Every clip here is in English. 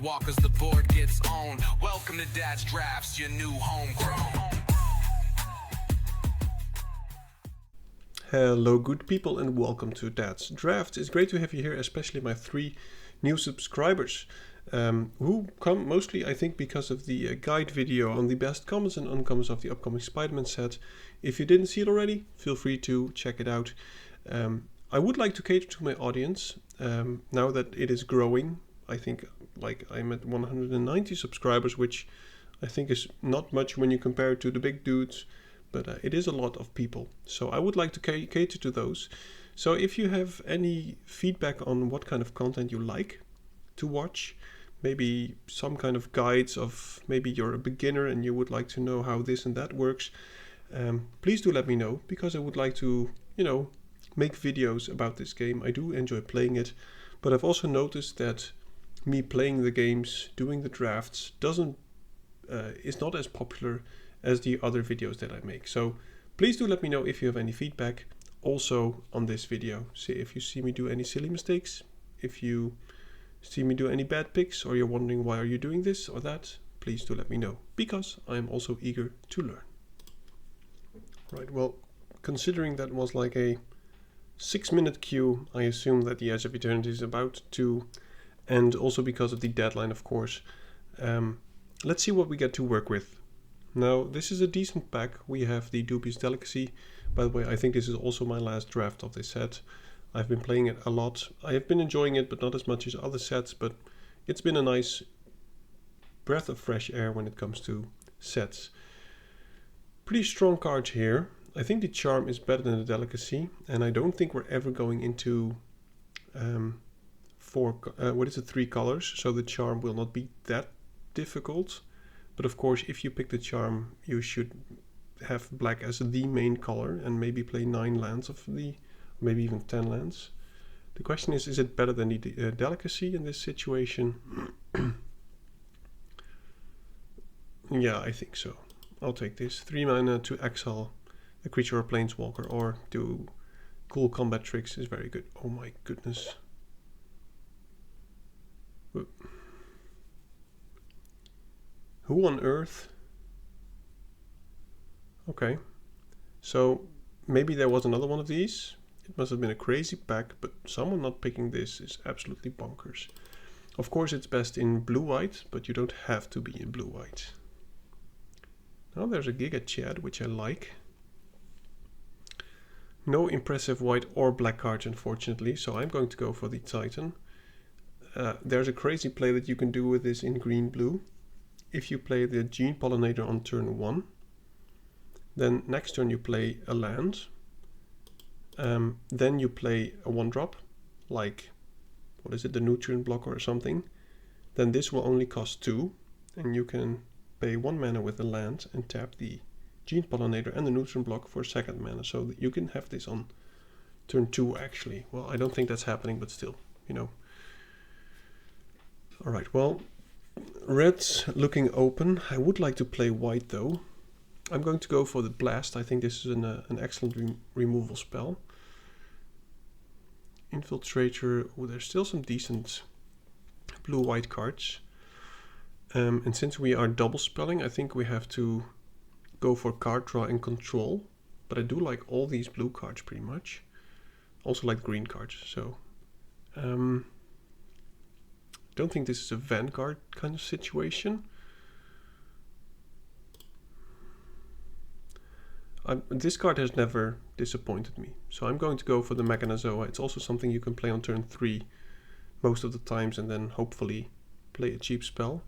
walk as the board gets owned. Welcome to Dad's Drafts, your new homegrown. Hello good people and welcome to Dad's Drafts. It's great to have you here, especially my 3 new subscribers who come mostly, I think, because of the guide video on the best commons and uncommons of the upcoming Spider-Man set. If you didn't see it already, feel free to check it out. I would like to cater to my audience now that it is growing. I think like I'm at 190 subscribers, which I think is not much when you compare it to the big dudes. But it is a lot of people, so I would like to cater to those. So if you have any feedback on what kind of content you like to watch, maybe some kind of guides of maybe you're a beginner and you would like to know how this and that works, please do let me know, because I would like to, make videos about this game. I do enjoy playing it, but I've also noticed that me playing the games, doing the drafts, is not as popular as the other videos that I make. So please do let me know if you have any feedback also on this video. See if you see me do any silly mistakes, if you see me do any bad picks, or you're wondering why are you doing this or that, please do let me know, because I'm also eager to learn. Right, well, considering that was like a 6-minute queue, I assume that the Edge of Eternities is about to end, also because of the deadline, of course. Let's see what we get to work with. Now, this is a decent pack. We have the Dubious Delicacy. By the way, I think this is also my last draft of this set. I've been playing it a lot. I have been enjoying it, but not as much as other sets, but it's been a nice breath of fresh air when it comes to sets. Pretty strong cards here. I think the Charm is better than the Delicacy, and I don't think we're ever going into 3 colors, so the Charm will not be that difficult. But of course, if you pick the Charm, you should have black as the main color and maybe play 9 lands maybe even 10 lands. The question is it better than the Delicacy in this situation? Yeah, I think so. I'll take this. 3 mana to exile a creature or planeswalker, or do cool combat tricks is very good. Oh my goodness. Who on earth? Okay, so maybe there was another one of these. It must have been a crazy pack, but someone not picking this is absolutely bonkers. Of course it's best in blue-white, but you don't have to be in blue-white. Now there's a Giga Chad, which I like. No impressive white or black cards, unfortunately, so I'm going to go for the Titan. There's a crazy play that you can do with this in green-blue. If you play the Gene Pollinator on turn 1, then next turn you play a land, then you play a 1-drop, like, the Nutrient Blocker or something. Then this will only cost 2, and you can pay 1 mana with a land and tap the Gene Pollinator and the Nutrient Block for 2nd mana, so that you can have this on turn 2 actually. Well, I don't think that's happening, but still, Alright, well, red's looking open. I would like to play white though. I'm going to go for the Blast. I think this is an excellent removal spell. Infiltrator. Oh, there's still some decent blue-white cards. And since we are double spelling, I think we have to go for card draw and control. But I do like all these blue cards pretty much. Also like green cards. So don't think this is a Vanguard kind of situation. This card has never disappointed me, so I'm going to go for the Mechanozoa. It's also something you can play on turn 3 most of the times, and then hopefully play a cheap spell.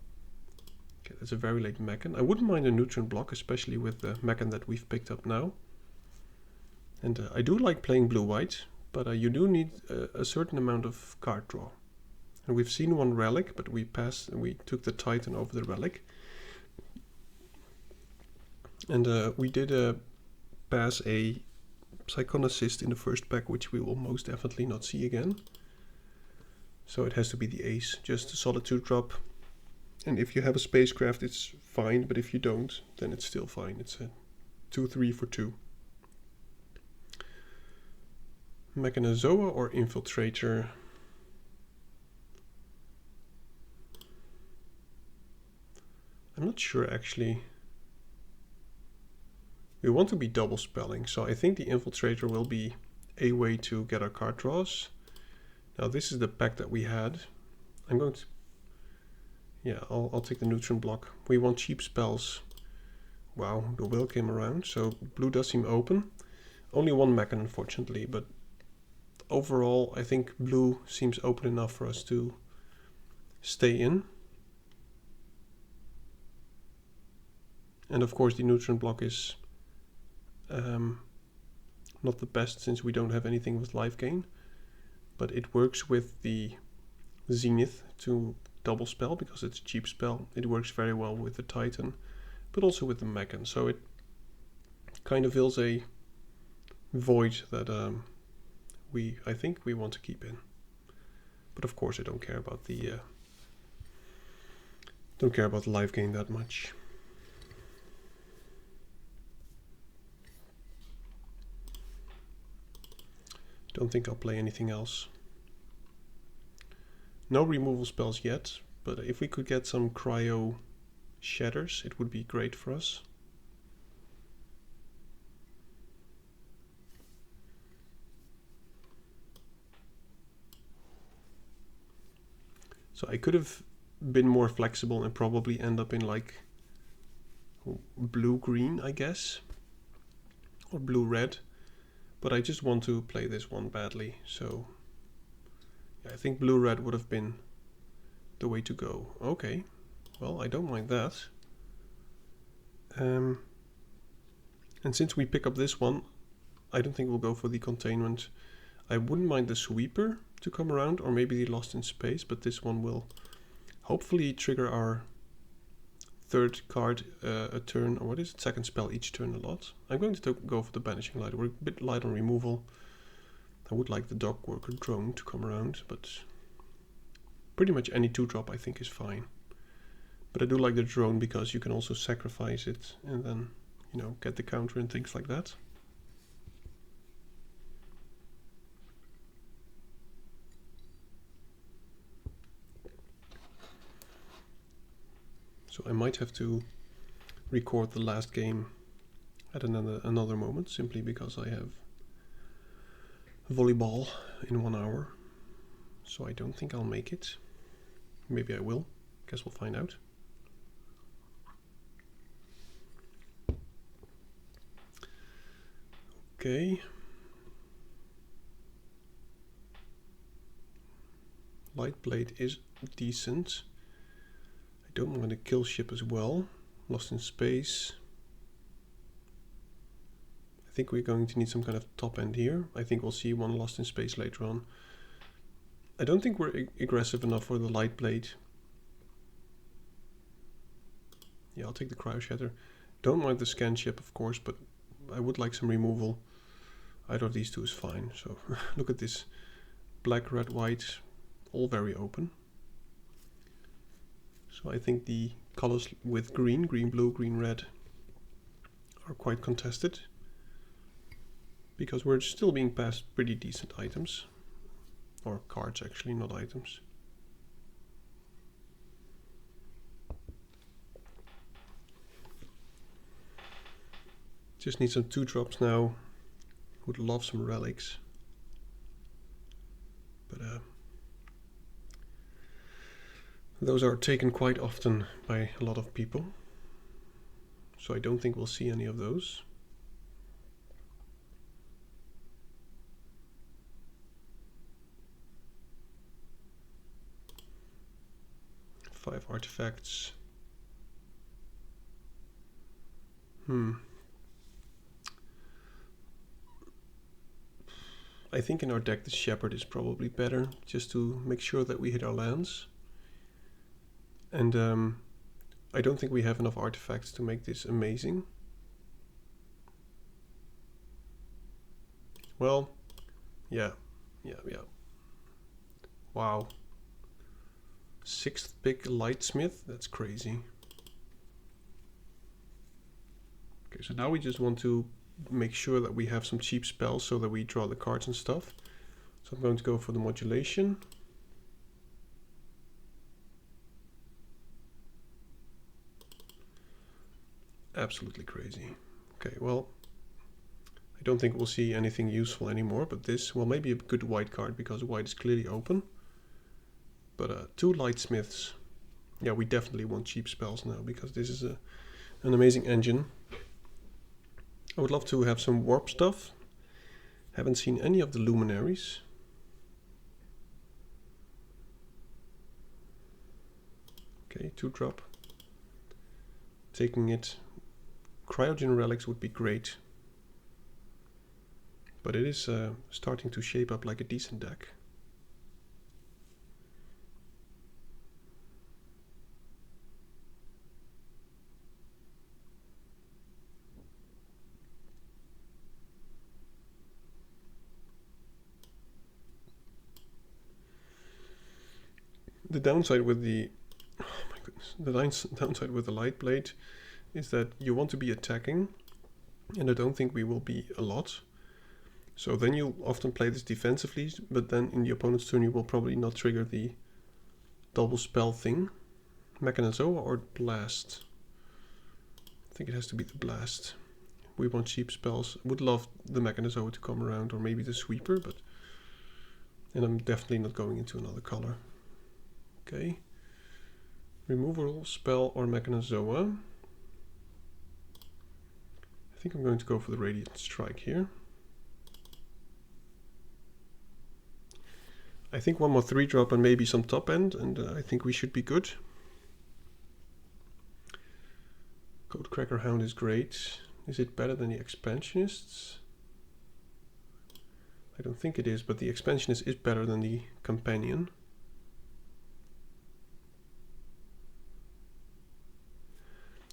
Okay, that's a very late Mechan. I wouldn't mind a Nutrient Block, especially with the Mechan that we've picked up now. And I do like playing blue-white, but you do need a certain amount of card draw. And we've seen one Relic, but we passed and we took the Titan over the Relic. And we did pass a Psychonicist in the first pack, which we will most definitely not see again. So it has to be the Ace, just a solid 2-drop. And if you have a Spacecraft, it's fine, but if you don't, then it's still fine. It's a 2/3 for 2. Mechanozoa or Infiltrator? I'm not sure actually. We want to be double spelling, so I think the Infiltrator will be a way to get our card draws. Now this is the pack that we had. I'm going to... Yeah, I'll take the Neutron block. We want cheap spells. Wow, the will came around, so blue does seem open. Only one Mechan, unfortunately, but overall I think blue seems open enough for us to stay in. And of course the Neutron block is not the best since we don't have anything with life gain, but it works with the Zenith to double spell because it's a cheap spell. It works very well with the Titan, but also with the Mechan, so it kind of fills a void that I think we want to keep in. But of course I don't care about the life gain that much. Don't think I'll play anything else. No removal spells yet, but if we could get some cryo shatters, it would be great for us. So I could have been more flexible and probably end up in like blue-green, I guess, or blue-red, but I just want to play this one badly, so yeah, I think blue-red would have been the way to go. Okay, well, I don't mind that. And since we pick up this one, I don't think we'll go for the containment. I wouldn't mind the sweeper to come around, or maybe the Lost in Space, but this one will hopefully trigger our third card a turn, or what is it, second spell each turn a lot. I'm going to go for the Banishing Light. We're a bit light on removal. I would like the Dog Worker drone to come around, but pretty much any 2-drop I think is fine. But I do like the drone because you can also sacrifice it and then, you know, get the counter and things like that. So I might have to record the last game at another moment, simply because I have volleyball in 1 hour. So I don't think I'll make it. Maybe I will. Guess we'll find out. Okay. Light Blade is decent. I don't want to kill ship as well. Lost in Space. I think we're going to need some kind of top end here. I think we'll see one Lost in Space later on. I don't think we're aggressive enough for the Light Blade. Yeah, I'll take the Cryo Shatter. Don't mind the scan ship, of course, but I would like some removal. Either of these two is fine. So look at this. Black, red, white, all very open. So I think the colors with green, green, blue, green, red are quite contested, because we're still being passed pretty decent items. Or cards actually, not items. Just need some 2-drops now. Would love some relics. But those are taken quite often by a lot of people. So I don't think we'll see any of those. Five artifacts. I think in our deck the Shepherd is probably better, just to make sure that we hit our lands. And I don't think we have enough artifacts to make this amazing. Well, yeah. Wow. 6th pick Lightsmith, that's crazy. Okay, so now we just want to make sure that we have some cheap spells so that we draw the cards and stuff. So I'm going to go for the modulation. absolutely crazy. Okay, well, I don't think we'll see anything useful anymore, but this, well, maybe a good white card because white is clearly open. But 2 Lightsmiths. Yeah, we definitely want cheap spells now because this is an amazing engine. I would love to have some warp stuff. Haven't seen any of the luminaries. Okay, 2-drop. Taking it. Cryogen relics would be great. But it is starting to shape up like a decent deck. The downside with the, oh my goodness, the downside with the light blade is that you want to be attacking, and I don't think we will be a lot. So then you'll often play this defensively, but then in the opponent's turn you will probably not trigger the double spell thing. Mechanizoa or Blast? I think it has to be the Blast. We want cheap spells. Would love the Mechanizoa to come around, or maybe the Sweeper, but... And I'm definitely not going into another color. Okay. Removal, Spell, or Mechanizoa. I think I'm going to go for the Radiant Strike here. I think one more 3-drop and maybe some top end, and I think we should be good. Codecracker Hound is great. Is it better than the Expansionists? I don't think it is, but the Expansionist is better than the Companion.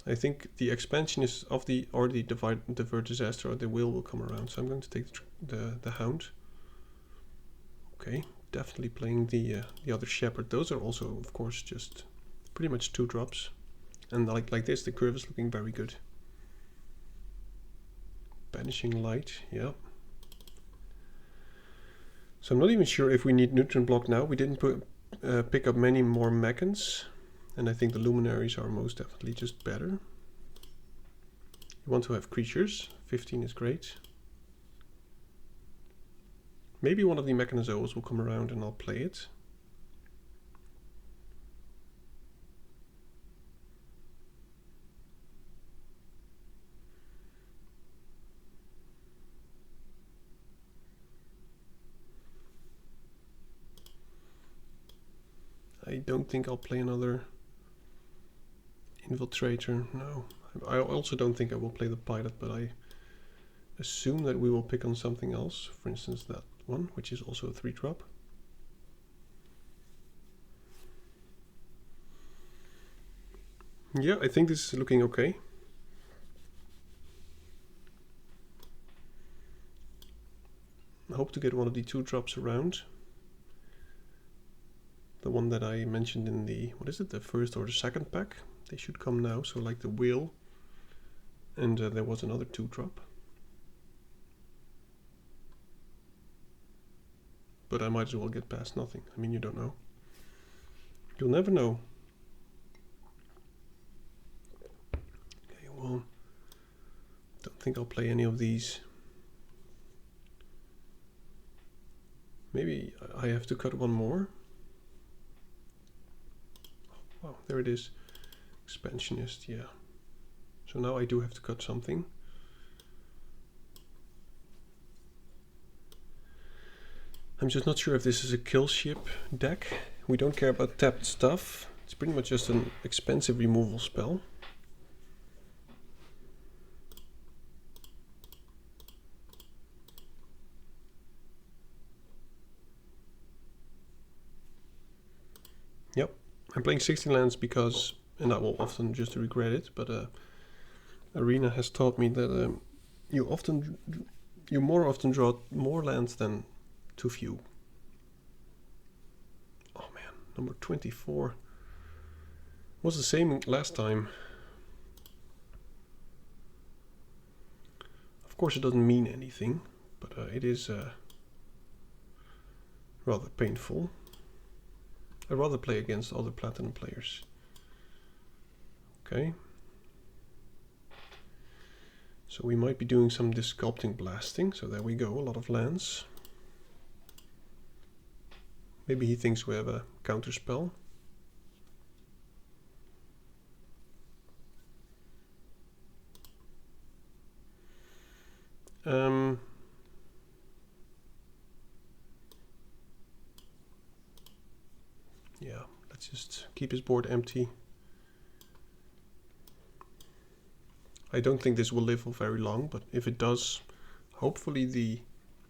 I think the Expansionist of the Divert Disaster or the will come around, so I'm going to take the Hound. Okay, definitely playing the other Shepherd. Those are also, of course, just pretty much 2-drops. And like this, the curve is looking very good. Banishing Light, yeah. So I'm not even sure if we need Nutrient Block now. We didn't pick up many more Mechans. And I think the Luminaries are most definitely just better. You want to have creatures. 15 is great. Maybe one of the Mechanizoas will come around and I'll play it. I don't think I'll play another Infiltrator, no. I also don't think I will play the Pilot, but I assume that we will pick on something else. For instance, that one, which is also a 3-drop. Yeah, I think this is looking okay. I hope to get one of the 2-drops around. The one that I mentioned in the, what is it, the first or the second pack? They should come now, so like the Wheel. And there was another 2-drop. But I might as well get past nothing. I mean, you don't know. You'll never know. Okay, well, don't think I'll play any of these. Maybe I have to cut one more. Oh, there it is. Expansionist, yeah. So now I do have to cut something. I'm just not sure if this is a kill ship deck. We don't care about tapped stuff. It's pretty much just an expensive removal spell. Yep, I'm playing 16 lands because, and I will often just regret it, but Arena has taught me that you more often draw more lands than too few. Oh man, number 24 was the same last time. Of course it doesn't mean anything, but it is rather painful. I'd rather play against other Platinum players. Okay. So we might be doing some Disrupting Blasting. So there we go, a lot of lands. Maybe he thinks we have a counter spell. Yeah, let's just keep his board empty. I don't think this will live for very long, but if it does, hopefully the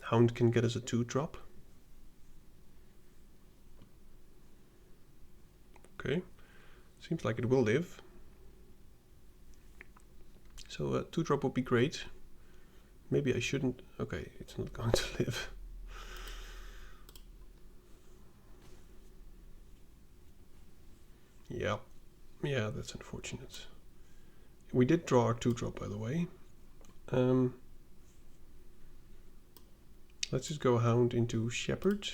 Hound can get us a 2-drop. Okay, seems like it will live. So a 2-drop would be great. Maybe I shouldn't. Okay, it's not going to live. Yeah, that's unfortunate. We did draw our 2-drop, by the way. Let's just go Hound into Shepherd.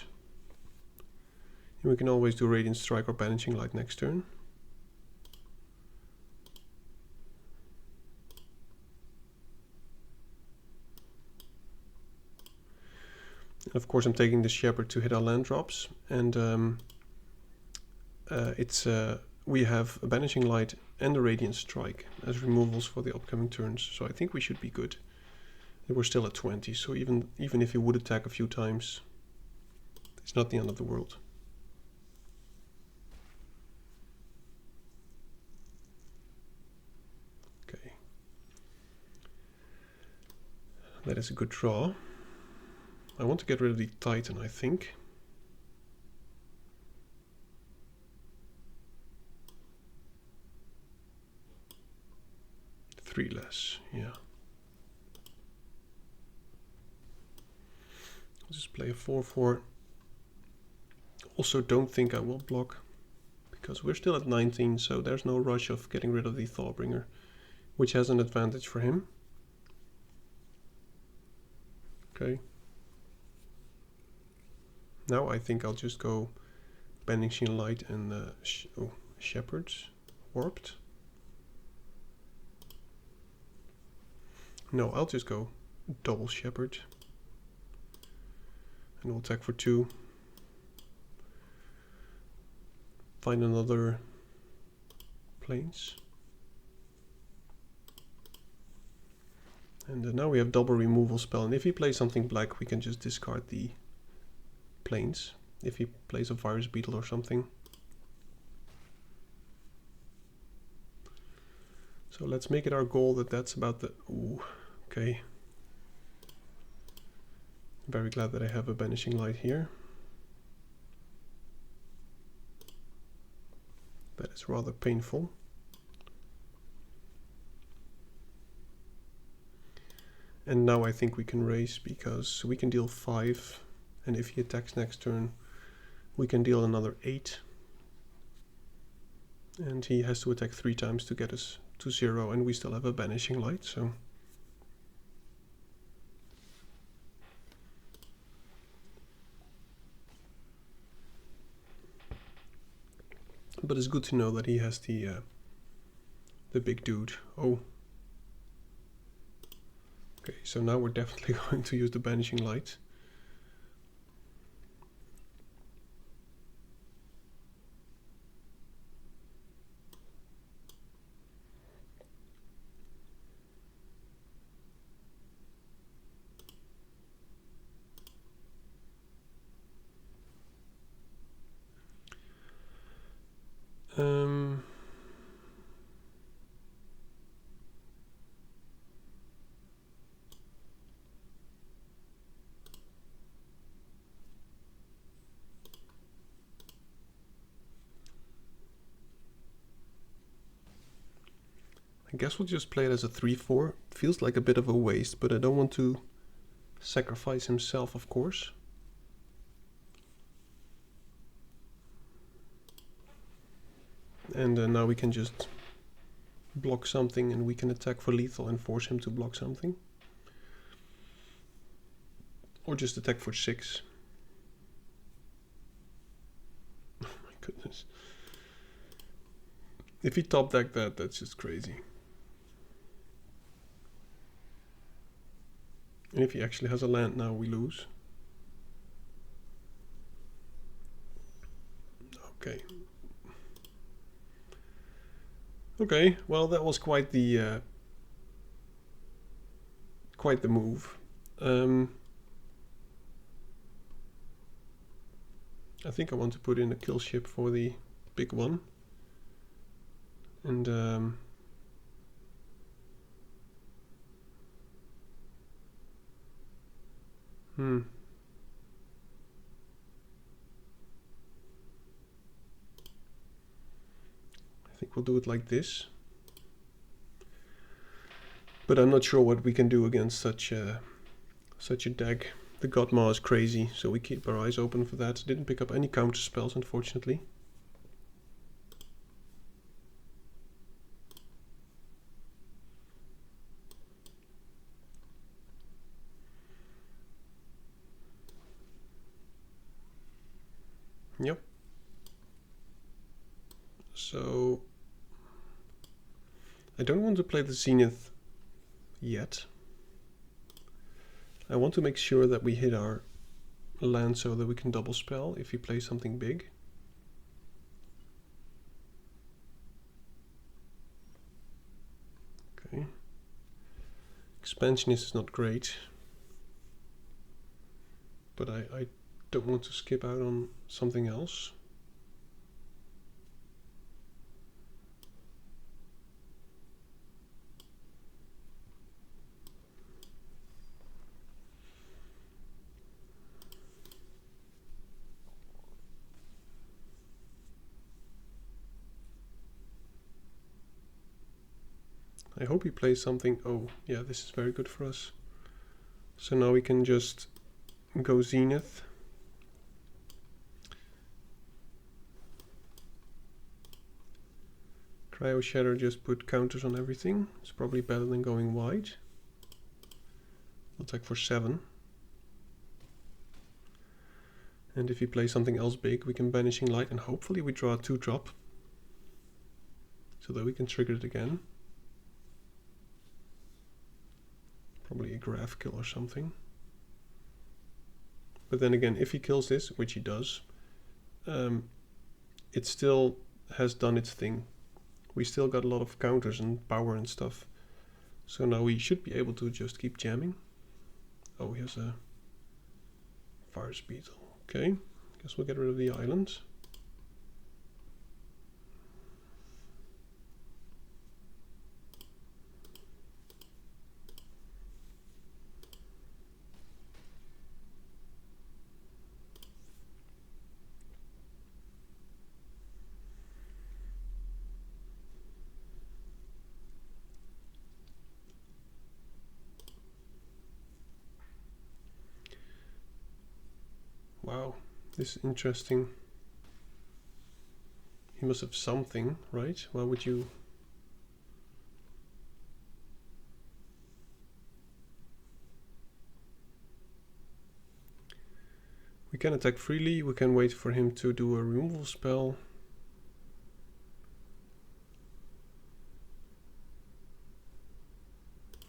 And we can always do Radiant Strike or Banishing Light next turn. And of course I'm taking the Shepherd to hit our land drops. And we have a Banishing Light and a Radiant Strike as removals for the upcoming turns. So I think we should be good. And we're still at 20, so even if he would attack a few times, it's not the end of the world. Okay. That is a good draw. I want to get rid of the Titan, I think. Three less, yeah. I'll just play a 4/4. Also don't think I will block, because we're still at 19, so there's no rush of getting rid of the Thawbringer, which has an advantage for him. Okay. Now I think I'll just go Banishing Light and Shepherd's Warped. No, I'll just go double Shepherd. And we'll attack for 2. Find another plains. And now we have double removal spell. And if he plays something black, we can just discard the plains. If he plays a Virus Beetle or something. So let's make it our goal that's about the... Ooh, okay. Very glad that I have a Banishing Light here. That is rather painful. And now I think we can raise, because we can deal 5. And if he attacks next turn, we can deal another 8. And he has to attack 3 times to get us to 0, and we still have a Banishing Light, so... But it's good to know that he has the big dude. Oh. Okay, so now we're definitely going to use the Banishing Light. I guess we'll just play it as a 3/4. Feels like a bit of a waste, but I don't want to sacrifice himself, of course. And now we can just block something, and we can attack for lethal and force him to block something. Or just attack for 6. Oh my goodness. If he top decked that, that's just crazy. And if he actually has a land now, we lose. Okay. Okay, well that was quite the move. I think I want to put in a kill ship for the big one. And I think we'll do it like this. But I'm not sure what we can do against such a deck. The Godmaw is crazy, so we keep our eyes open for that. Didn't pick up any counter spells, unfortunately. Yep. So I don't want to play the Zenith yet. I want to make sure that we hit our land so that we can double spell if we play something big. Okay. Expansionist is not great, but I don't want to skip out on something else. I hope he plays something. Oh, yeah, this is very good for us. So now we can just go Zenith. Cryo Shatter just put counters on everything. It's probably better than going wide. We'll attack for 7. And if he plays something else big, we can Banishing Light and hopefully we draw a 2-drop. So that we can trigger it again. Probably a graph kill or something. But then again, if he kills this, which he does, it still has done its thing. We still got a lot of counters and power and stuff. So now we should be able to just keep jamming. Oh, he has a Fire Beetle. Okay, guess we'll get rid of the island. Wow, this is interesting. He must have something, right? Why would you... We can attack freely, we can wait for him to do a removal spell.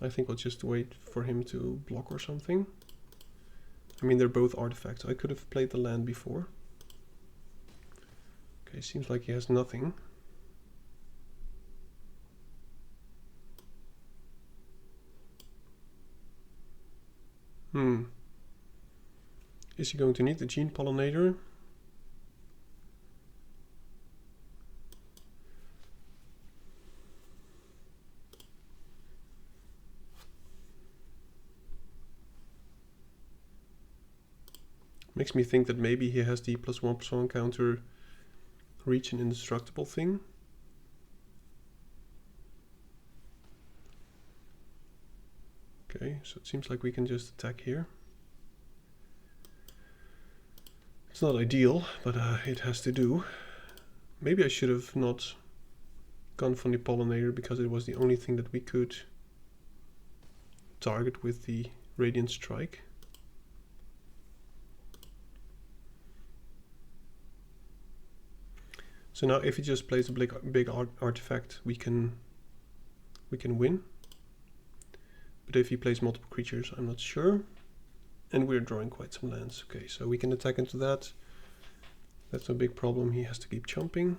I think we'll just wait for him to block or something. I mean, they're both artifacts. I could have played the land before. Okay, seems like he has nothing. Is he going to need the Gene Pollinator? Makes me think that maybe he has the +1/+1 counter reach an indestructible thing. Okay, so it seems like we can just attack here. It's not ideal, but it has to do. Maybe I should have not gone for the Pollinator because it was the only thing that we could target with the Radiant Strike. So now if he just plays a big artifact, we can win. But if he plays multiple creatures, I'm not sure. And we're drawing quite some lands. Okay, so we can attack into that. That's a big problem. He has to keep chomping.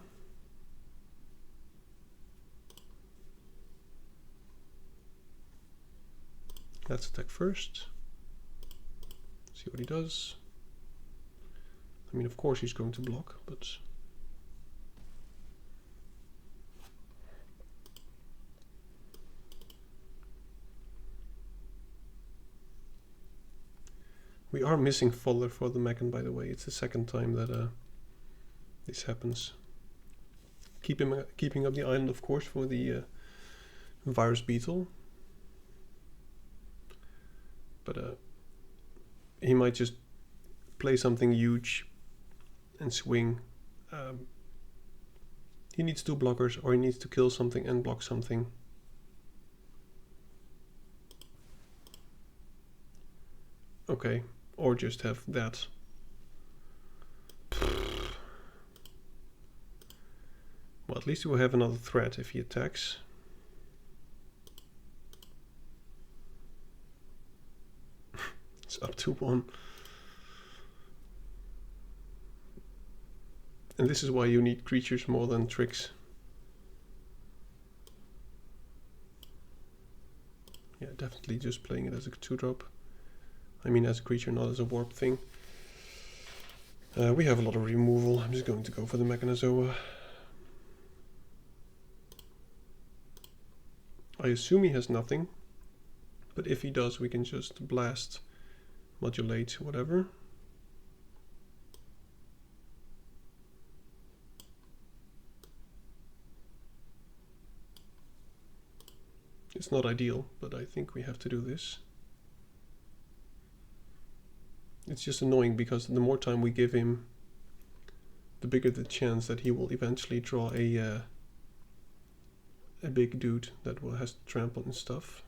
Let's attack first. See what he does. I mean, of course he's going to block, but... We are missing fodder for the Mechan, by the way. It's the second time that this happens. Keeping up the island, of course, for the virus beetle. But he might just play something huge and swing. He needs 2 blockers, or he needs to kill something and block something. Okay, or just have that. Well, at least we'll have another threat if he attacks. It's up to 1. And this is why you need creatures more than tricks. Yeah, definitely just playing it as a 2-drop. I mean as a creature, not as a warp thing. We have a lot of removal. I'm just going to go for the Mechanozoa. I assume he has nothing. But if he does, we can just blast, modulate, whatever. It's not ideal, but I think we have to do this. It's just annoying because the more time we give him, the bigger the chance that he will eventually draw a big dude that will has to trample and stuff.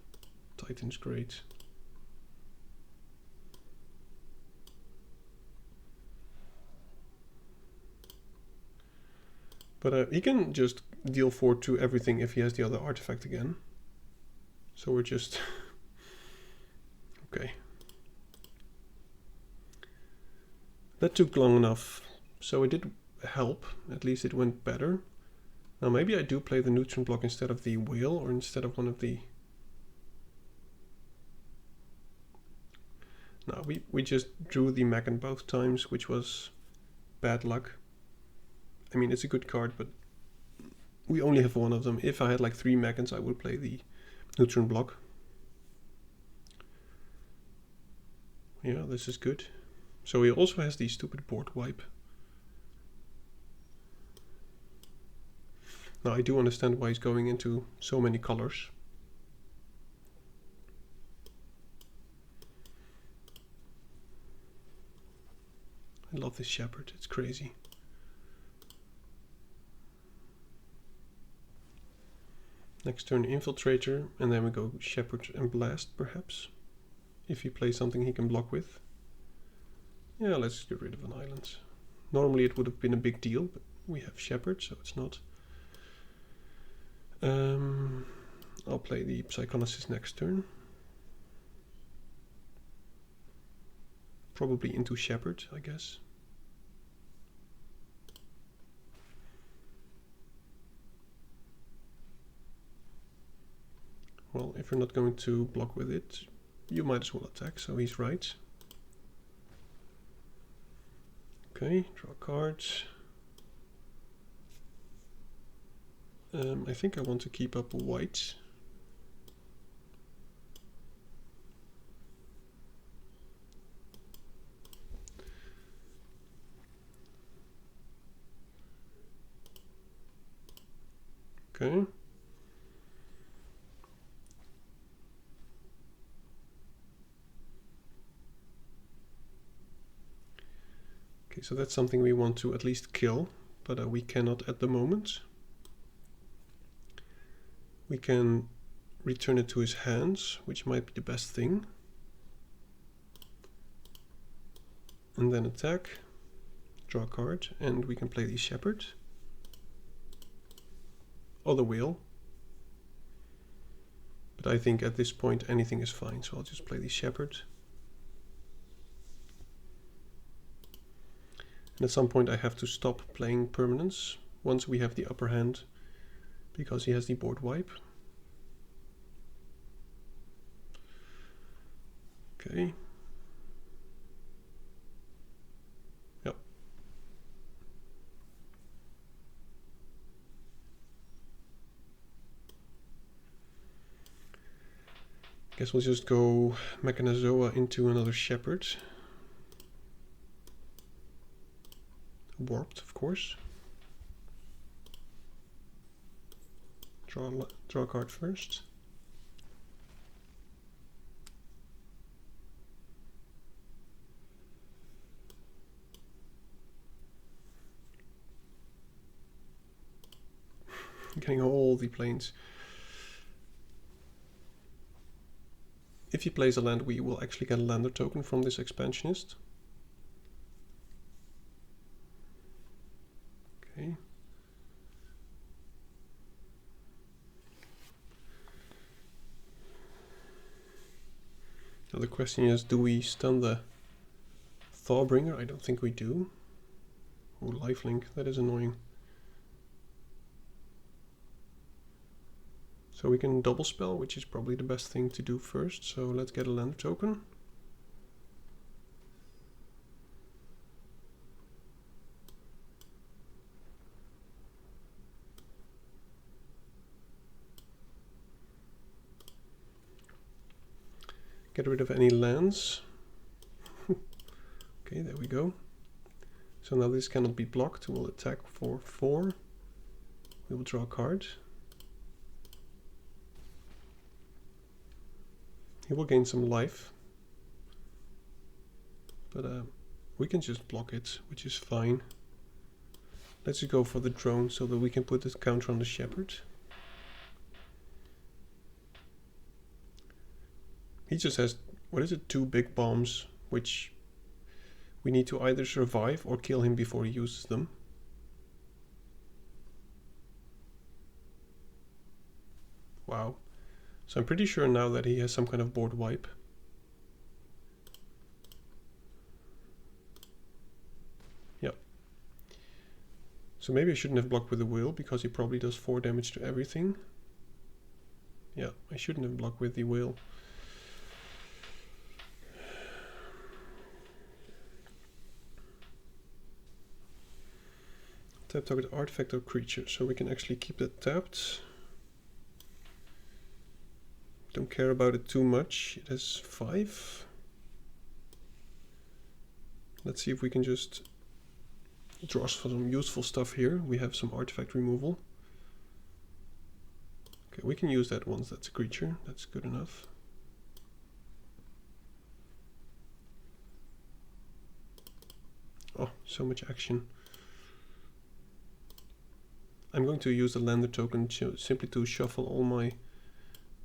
Titan's great. But he can just deal 4 to everything if he has the other artifact again. So we're just... okay. That took long enough, so it did help. At least it went better. Now maybe I do play the neutron block instead of the whale, or instead of one of the... No, we just drew the Mechan both times, which was bad luck. I mean, it's a good card, but we only have 1 of them. If I had like 3 Mechans, I would play the neutron block. Yeah, this is good. So he also has the stupid board wipe. Now I do understand why he's going into so many colors. I love this shepherd, it's crazy. Next turn Infiltrator, and then we go Shepherd and Blast perhaps. If he plays something he can block with. Yeah, let's get rid of an island. Normally it would have been a big deal, but we have Shepherd, so it's not. I'll play the Psychonosis next turn. Probably into Shepherd, I guess. Well, if you're not going to block with it, you might as well attack, so he's right. Okay, draw cards. I think I want to keep up white. Okay. Okay, so that's something we want to at least kill, but we cannot at the moment. We can return it to his hands, which might be the best thing. And then attack, draw a card, and we can play the Shepherd. Or the Whale. But I think at this point anything is fine, so I'll just play the Shepherd. And at some point I have to stop playing permanents once we have the upper hand, because he has the board wipe. Okay. Yep. Guess we'll just go Mechanizoa into another Shepherd. Warped, of course. Draw a card first. Getting all the planes. If he plays a land, we will actually get a lander token from this expansionist. Okay. Now the question is, do we stun the Thawbringer? I don't think we do. Oh, lifelink, that is annoying. So we can double spell, which is probably the best thing to do first. So let's get a lander token. Get rid of any lands. Okay, there we go. So now this cannot be blocked. We'll attack for 4. We will draw a card. He will gain some life. But we can just block it, which is fine. Let's just go for the drone so that we can put this counter on the Shepherd. He just has, what is it, 2 big bombs, which we need to either survive or kill him before he uses them. Wow. So I'm pretty sure now that he has some kind of board wipe. Yep. So maybe I shouldn't have blocked with the wheel, because he probably does 4 damage to everything. Yeah, I shouldn't have blocked with the wheel. Tap target artifact or creature, so we can actually keep that tapped. Don't care about it too much. It has 5. Let's see if we can just draw some useful stuff here. We have some artifact removal. Okay, we can use that once that's a creature. That's good enough. Oh, so much action. I'm going to use the lander token simply to shuffle all my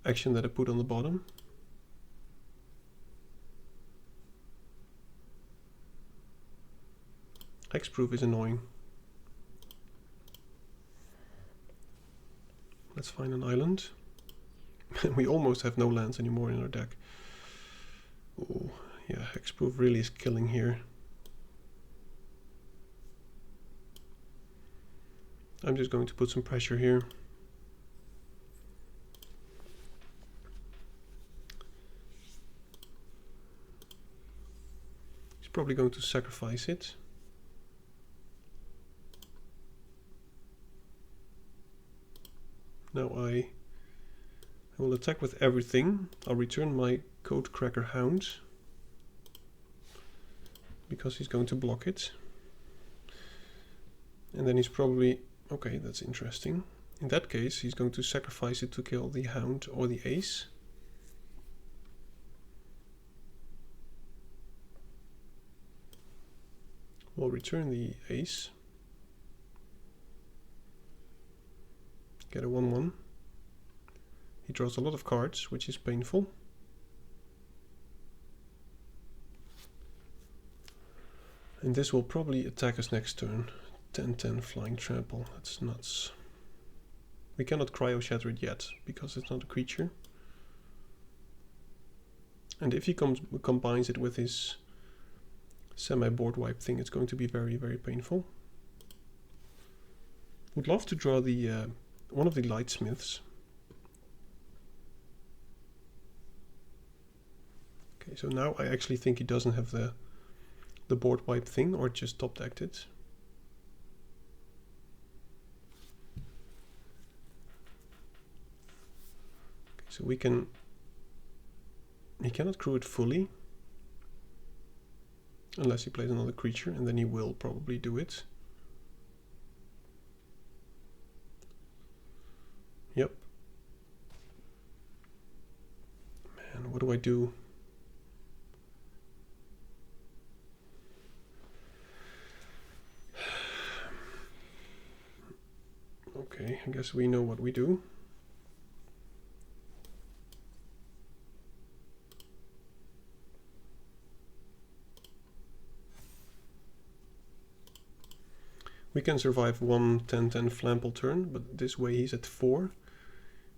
action that I put on the bottom. Hexproof is annoying. Let's find an island. We almost have no lands anymore in our deck. Oh, yeah, Hexproof really is killing here. I'm just going to put some pressure here. He's probably going to sacrifice it. Now I will attack with everything. I'll return my Codecracker Hound, because he's going to block it. And then he's probably... Okay, that's interesting. In that case, he's going to sacrifice it to kill the Hound or the Ace. We'll return the Ace. Get a 1/1. He draws a lot of cards, which is painful. And this will probably attack us next turn. 10/10 Flying Trample. That's nuts. We cannot Cryo Shatter it yet, because it's not a creature. And if he combines it with his semi-board wipe thing, it's going to be very, very painful. Would love to draw the one of the lightsmiths. Okay, so now I actually think he doesn't have the board wipe thing, or just top decked it. Okay, so he cannot crew it fully unless he plays another creature, and then he will probably do it. Yep. Man, what do I do? Okay, I guess we know what we do. We can survive one 10-10 flample turn, but this way he's at 4,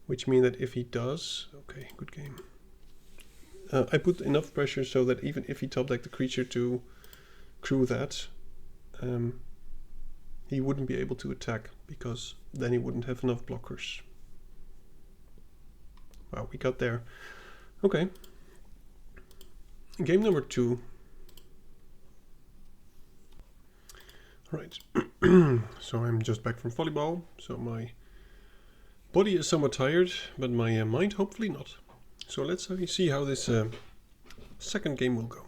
which means that if he does... Okay, good game. I put enough pressure so that even if he top decked the creature to crew that, he wouldn't be able to attack, because then he wouldn't have enough blockers. Wow, we got there. Okay. Game number 2. Right. So I'm just back from volleyball, so my body is somewhat tired, but my mind hopefully not. So let's see how this second game will go.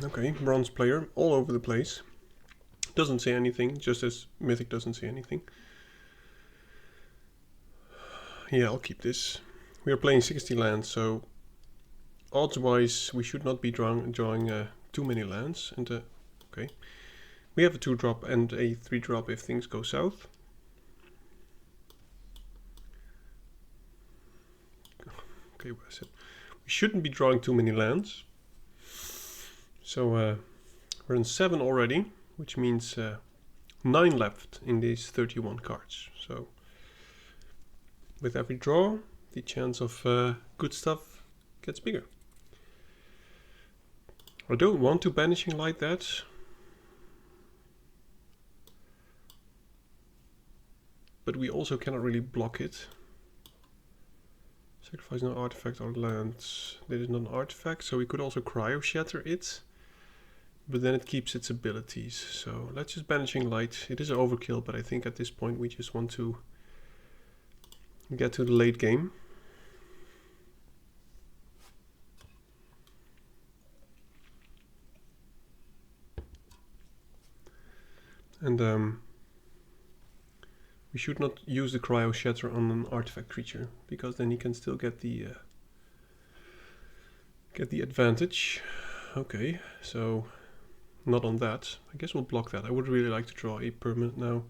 Okay, bronze player, all over the place. Doesn't say anything, just as Mythic doesn't say anything. Yeah, I'll keep this. We are playing 60 lands, so odds-wise we should not be drawing too many lands. And okay, we have a 2-drop and a 3-drop if things go south. Okay, what I said. We shouldn't be drawing too many lands. So we're in 7 already, which means 9 left in these 31 cards. So with every draw, the chance of good stuff gets bigger. I don't want to Banishing Light that. But we also cannot really block it. Sacrifice no artifact or lands. There is not an artifact, so we could also Cryo Shatter it. But then it keeps its abilities. So let's just Banishing Light. It is overkill, but I think at this point we just want to get to the late game. And we should not use the Cryo Shatter on an artifact creature, because then he can still get the advantage. Okay, so not on that. I guess we'll block that. I would really like to draw a permanent now.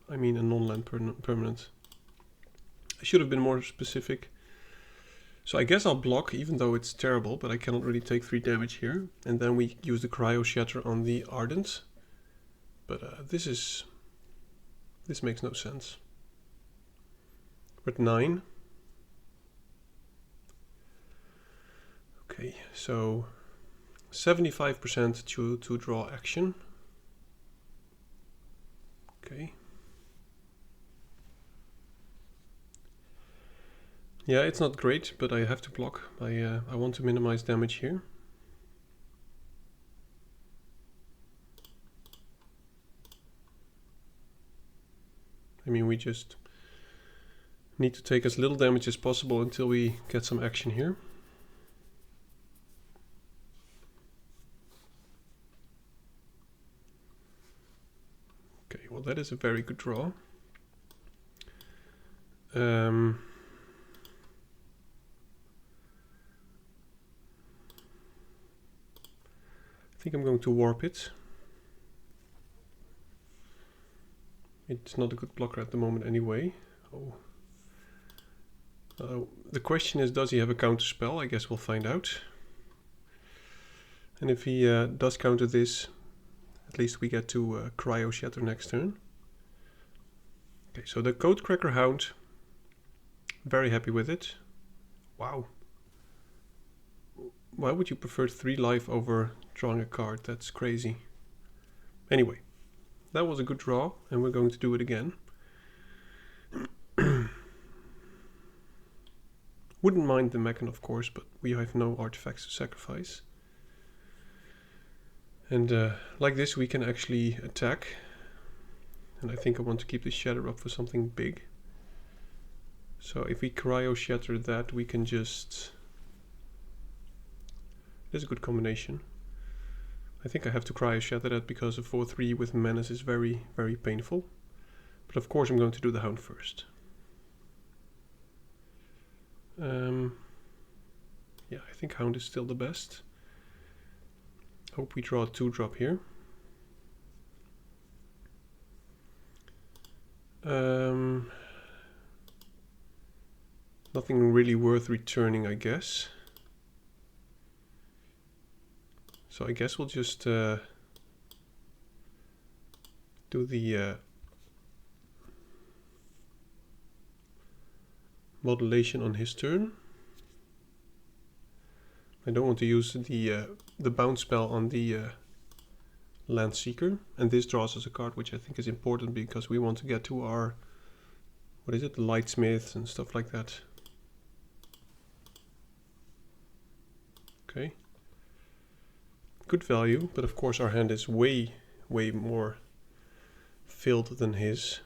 I mean a non-land permanent. I should have been more specific. So I guess I'll block, even though it's terrible, but I cannot really take 3 damage here. And then we use the Cryo Shatter on the Ardent. But this makes no sense. We're at 9. Okay, so 75% to draw action. Okay. Yeah, it's not great, but I have to block. I want to minimize damage here. I mean, we just need to take as little damage as possible until we get some action here. Okay, well that is a very good draw. I think I'm going to warp it. It's not a good blocker at the moment anyway. Oh. The question is, does he have a counter spell? I guess we'll find out. And if he does counter this, at least we get to Cryo Shatter next turn. Okay, so the Codecracker Hound Very happy with it. Wow. Why would you prefer 3 life over drawing a card? That's crazy. Anyway, that was a good draw, and we're going to do it again. Wouldn't mind the Mechan, of course, but we have no artifacts to sacrifice. And like this, we can actually attack. And I think I want to keep the Shatter up for something big. So if we Cryo Shatter that, we can just... That's a good combination. I think I have to Cryo Shatter that because a 4-3 with Menace is very, very painful. But of course I'm going to do the Hound first. Yeah, I think Hound is still the best. Hope we draw a 2-drop here. Nothing really worth returning, I guess. So I guess we'll just do the modulation on his turn. I don't want to use the bounce spell on the Land Seeker, and this draws us a card, which I think is important because we want to get to our, what is it, the Lightsmiths and stuff like that. Okay. Good value, but of course our hand is way, way more filled than his.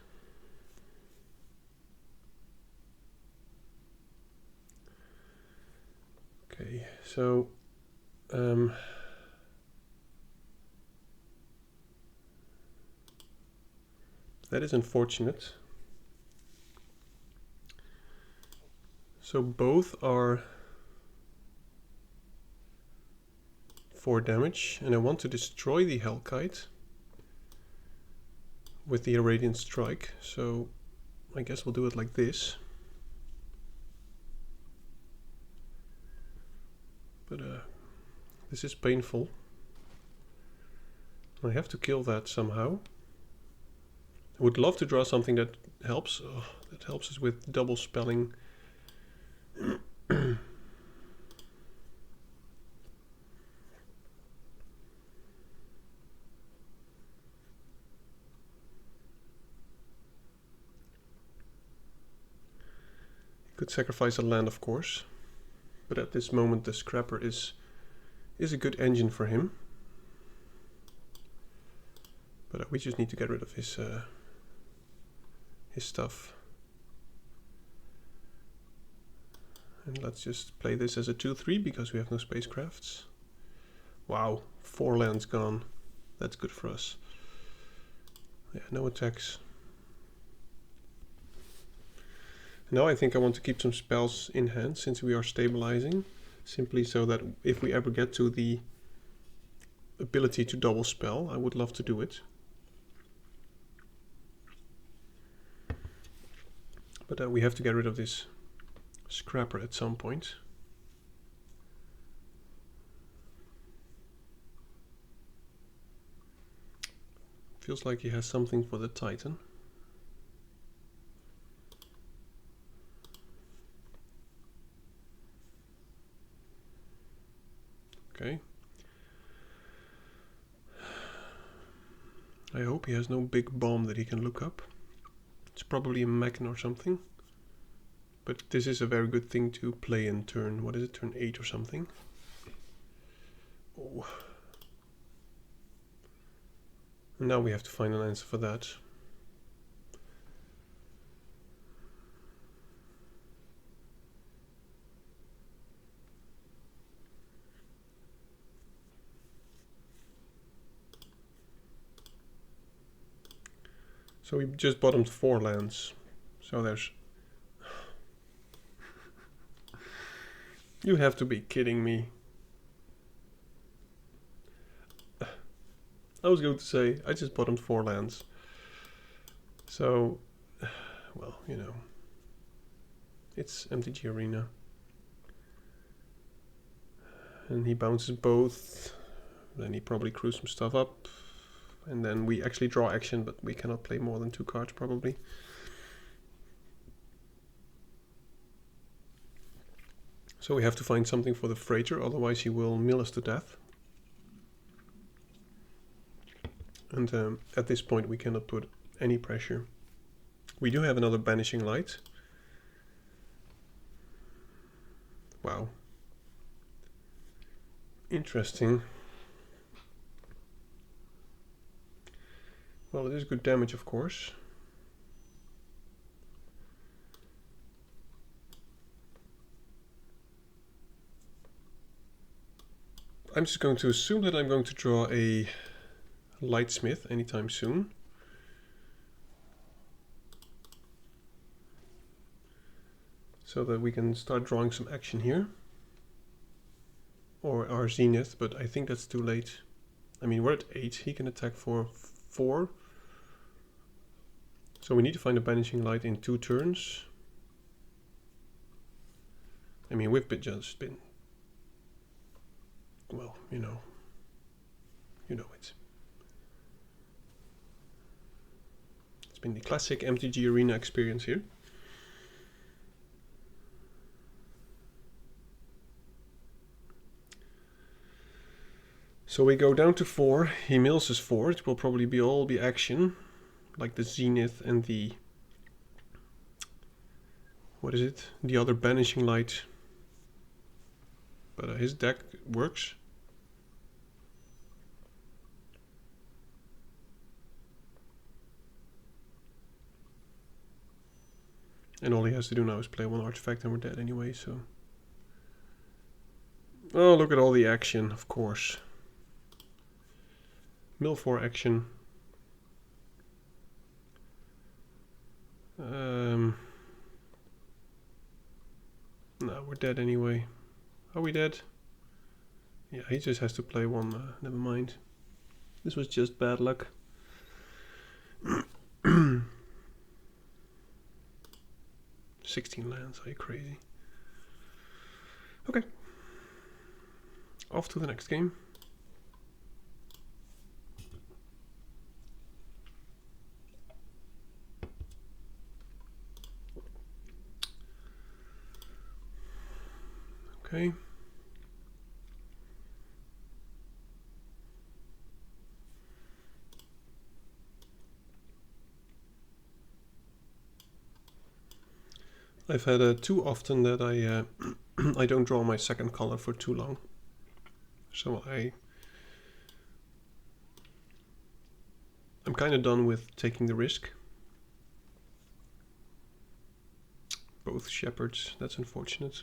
Okay, so that is unfortunate. So both are 4 damage, and I want to destroy the Hellkite with the Irradiant Strike, so I guess we'll do it like this. But this is painful. I have to kill that somehow. I would love to draw something that helps. Oh, that helps us with double spelling. Could sacrifice a land, of course, but at this moment the Scrapper is a good engine for him. But we just need to get rid of his stuff. And let's just play this as a 2-3 because we have no spacecrafts. Wow, 4 lands gone. That's good for us. Yeah, no attacks. Now I think I want to keep some spells in hand since we are stabilizing, simply so that if we ever get to the ability to double spell, I would love to do it. But we have to get rid of this Scrapper at some point. Feels like he has something for the Titan. Okay. I hope he has no big bomb that he can look up. It's probably a Mechan or something. But this is a very good thing to play in turn, what is it, turn 8 or something. Oh. And now we have to find an answer for that. So we just bottomed 4 lands. So there's... You have to be kidding me. I was going to say, I just bottomed 4 lands. So, well, you know. It's MTG Arena. And he bounces both. Then he probably crews some stuff up. And then we actually draw action, but we cannot play more than 2 cards probably. So we have to find something for the freighter, otherwise he will mill us to death. And at this point we cannot put any pressure. We do have another banishing light. Wow. Interesting. Well, it is good damage, of course. I'm just going to assume that I'm going to draw a Lightsmith anytime soon. So that we can start drawing some action here. Or our Zenith, but I think that's too late. I mean, we're at 8, he can attack for 4. So we need to find a banishing light in 2 turns. I mean, we've just been, well, you know it. It's been the classic MTG arena experience here. So we go down to 4, he mills us 4, it will probably all be action, like the Zenith and the, what is it, the other banishing light. But his deck works. And all he has to do now is play 1 artifact and we're dead anyway, so. Oh, look at all the action, of course. Mill 4 action. No, we're dead anyway. Are we dead? Yeah, he just has to play 1. Never mind. This was just bad luck. 16 lands, are you crazy? Okay. Off to the next game. Okay. I've had too often that I I don't draw my second color for too long, so I'm kind of done with taking the risk. Both shepherds, that's unfortunate.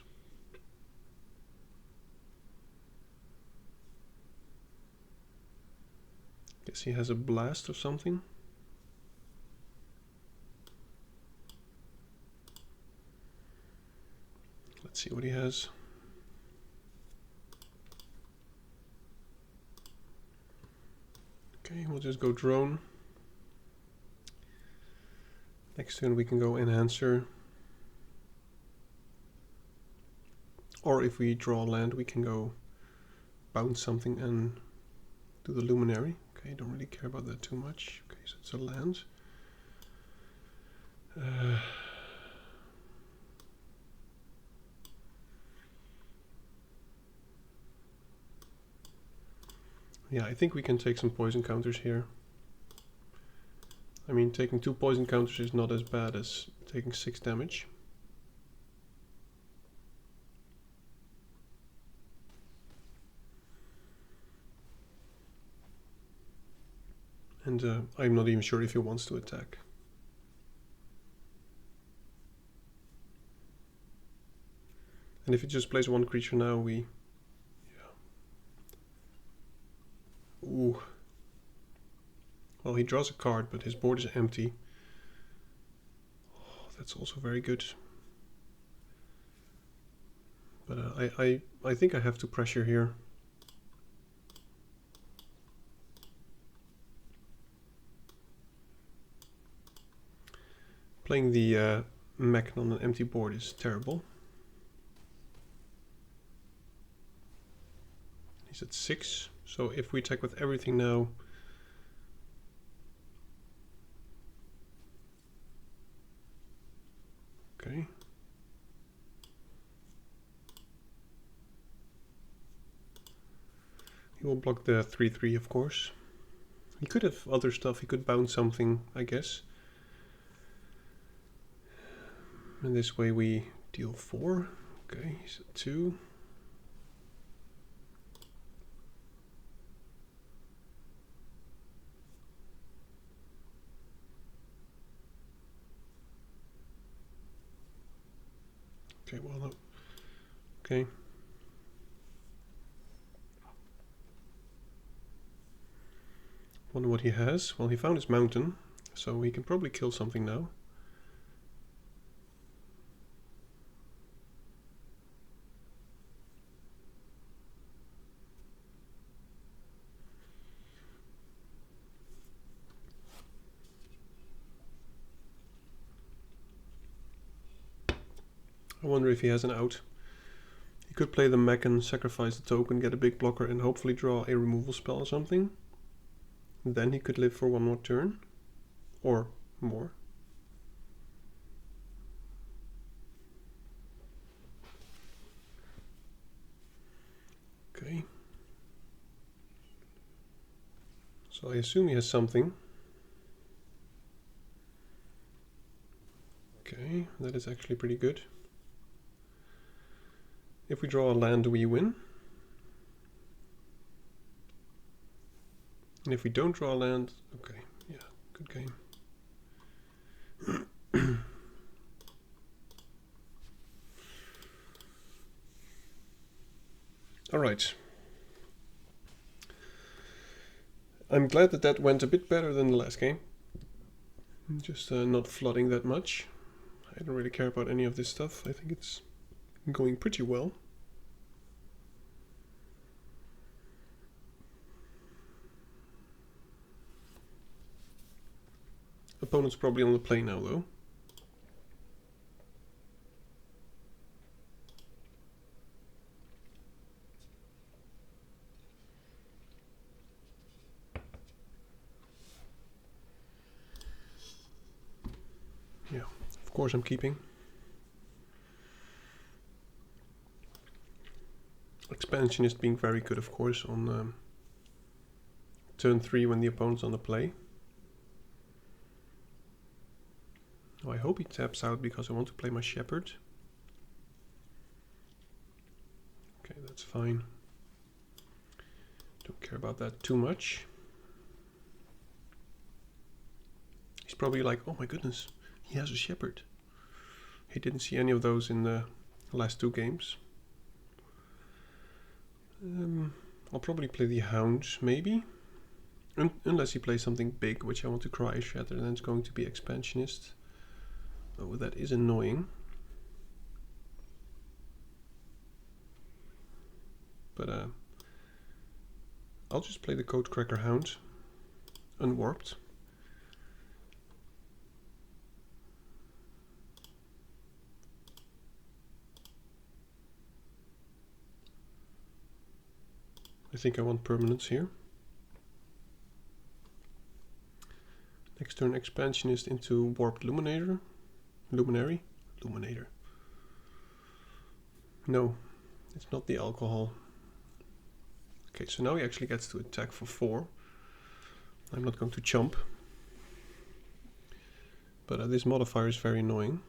Guess he has a blast or something. Let's see what he has. Okay, we'll just go drone. Next turn we can go enhancer. Or if we draw land, we can go bounce something and do the luminary. Okay, don't really care about that too much. Okay, so it's a land. Yeah, I think we can take some poison counters here. I mean, taking 2 poison counters is not as bad as taking 6 damage. And I'm not even sure if he wants to attack. And if he just plays 1 creature now, we... Yeah. Ooh. Well, he draws a card, but his board is empty. Oh, that's also very good. But I think I have to pressure here. Playing the mech on an empty board is terrible. He's at 6, so if we attack with everything now... Okay. He will block the 3/3, of course. He could have other stuff. He could bounce something, I guess. And this way we deal 4. Okay, he's at 2. Okay, well, no. Okay. Wonder what he has. Well, he found his mountain, so he can probably kill something now. I wonder if he has an out. He could play the mech and sacrifice the token, get a big blocker, and hopefully draw a removal spell or something. Then he could live for one more turn. Or more. Okay. So I assume he has something. Okay, that is actually pretty good. If we draw a land, we win. And if we don't draw a land, okay, yeah, good game. Alright. I'm glad that that went a bit better than the last game. Just not flooding that much. I don't really care about any of this stuff. I think it's going pretty well. Opponent's probably on the play now, though. Yeah, of course I'm keeping. Expansionist being very good, of course, on turn 3 when the opponent's on the play. Oh, I hope he taps out because I want to play my Shepherd. Okay, that's fine. Don't care about that too much. He's probably like, oh my goodness, he has a Shepherd. He didn't see any of those in the last 2 games. I'll probably play the Hound, maybe. Unless he plays something big, which I want to Cry Shatter, then it's going to be Expansionist. Oh, that is annoying. But I'll just play the Codecracker Hound, unwarped. I think I want permanence here. Next turn Expansionist into Warped Luminator. Luminary? Luminator. No, it's not the alcohol. Okay, so now he actually gets to attack for 4. I'm not going to chump. But this modifier is very annoying.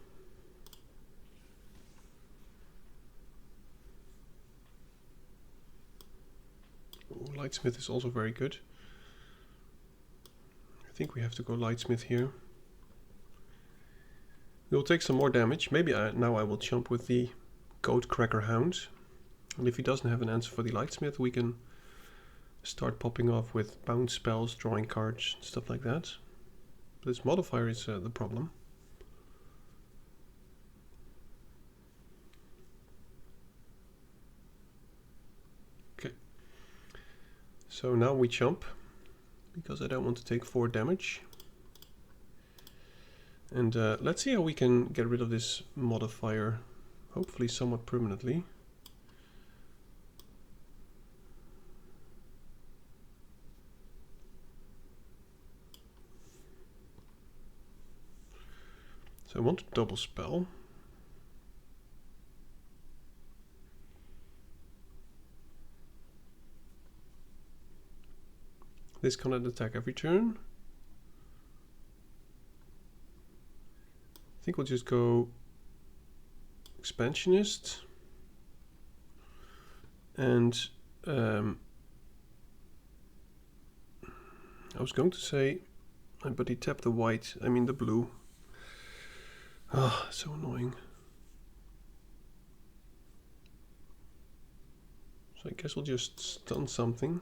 Ooh, Lightsmith is also very good. I think we have to go Lightsmith here. We'll take some more damage. Maybe now I will chump with the Codecracker Hound. And if he doesn't have an answer for the Lightsmith, we can start popping off with bounce spells, drawing cards, stuff like that. But this modifier is the problem. Okay. So now we chump, because I don't want to take 4 damage. And let's see how we can get rid of this modifier, hopefully somewhat permanently. So I want to double spell. This cannot attack every turn. I think we'll just go Expansionist. And I was going to say, but he tapped the white, I mean the blue. Ah, so annoying. So I guess we'll just stun something.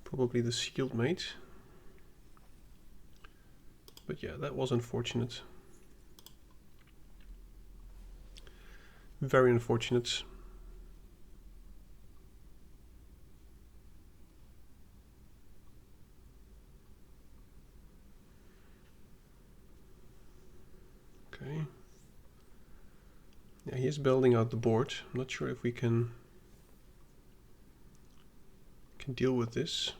Probably the Shield Mate. But yeah, that was unfortunate. Very unfortunate. Okay. Yeah, he is building out the board. I'm not sure if we can deal with this.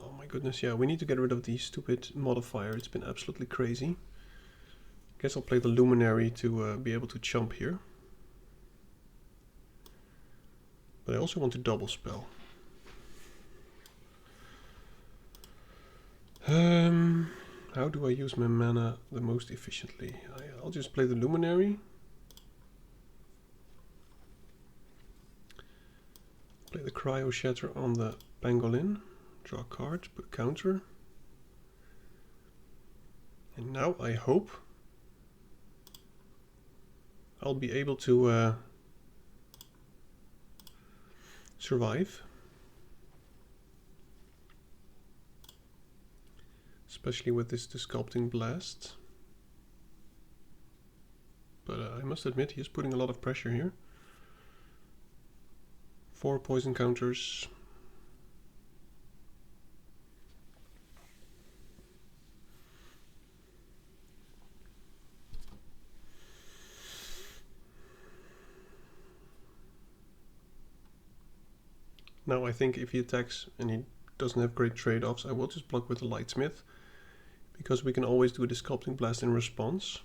Oh my goodness, yeah, we need to get rid of the stupid modifier. It's been absolutely crazy. Guess I'll play the Luminary to be able to chump here. But I also want to double spell. How do I use my mana the most efficiently? I'll just play the Luminary. Play the Cryo Shatter on the Pangolin. Draw a card, put a counter. And now I hope I'll be able to survive. Especially with this Sculpting Blast. But I must admit, he is putting a lot of pressure here. 4 poison counters. Now I think if he attacks and he doesn't have great trade-offs, I will just block with the Lightsmith. Because we can always do the Sculpting Blast in response,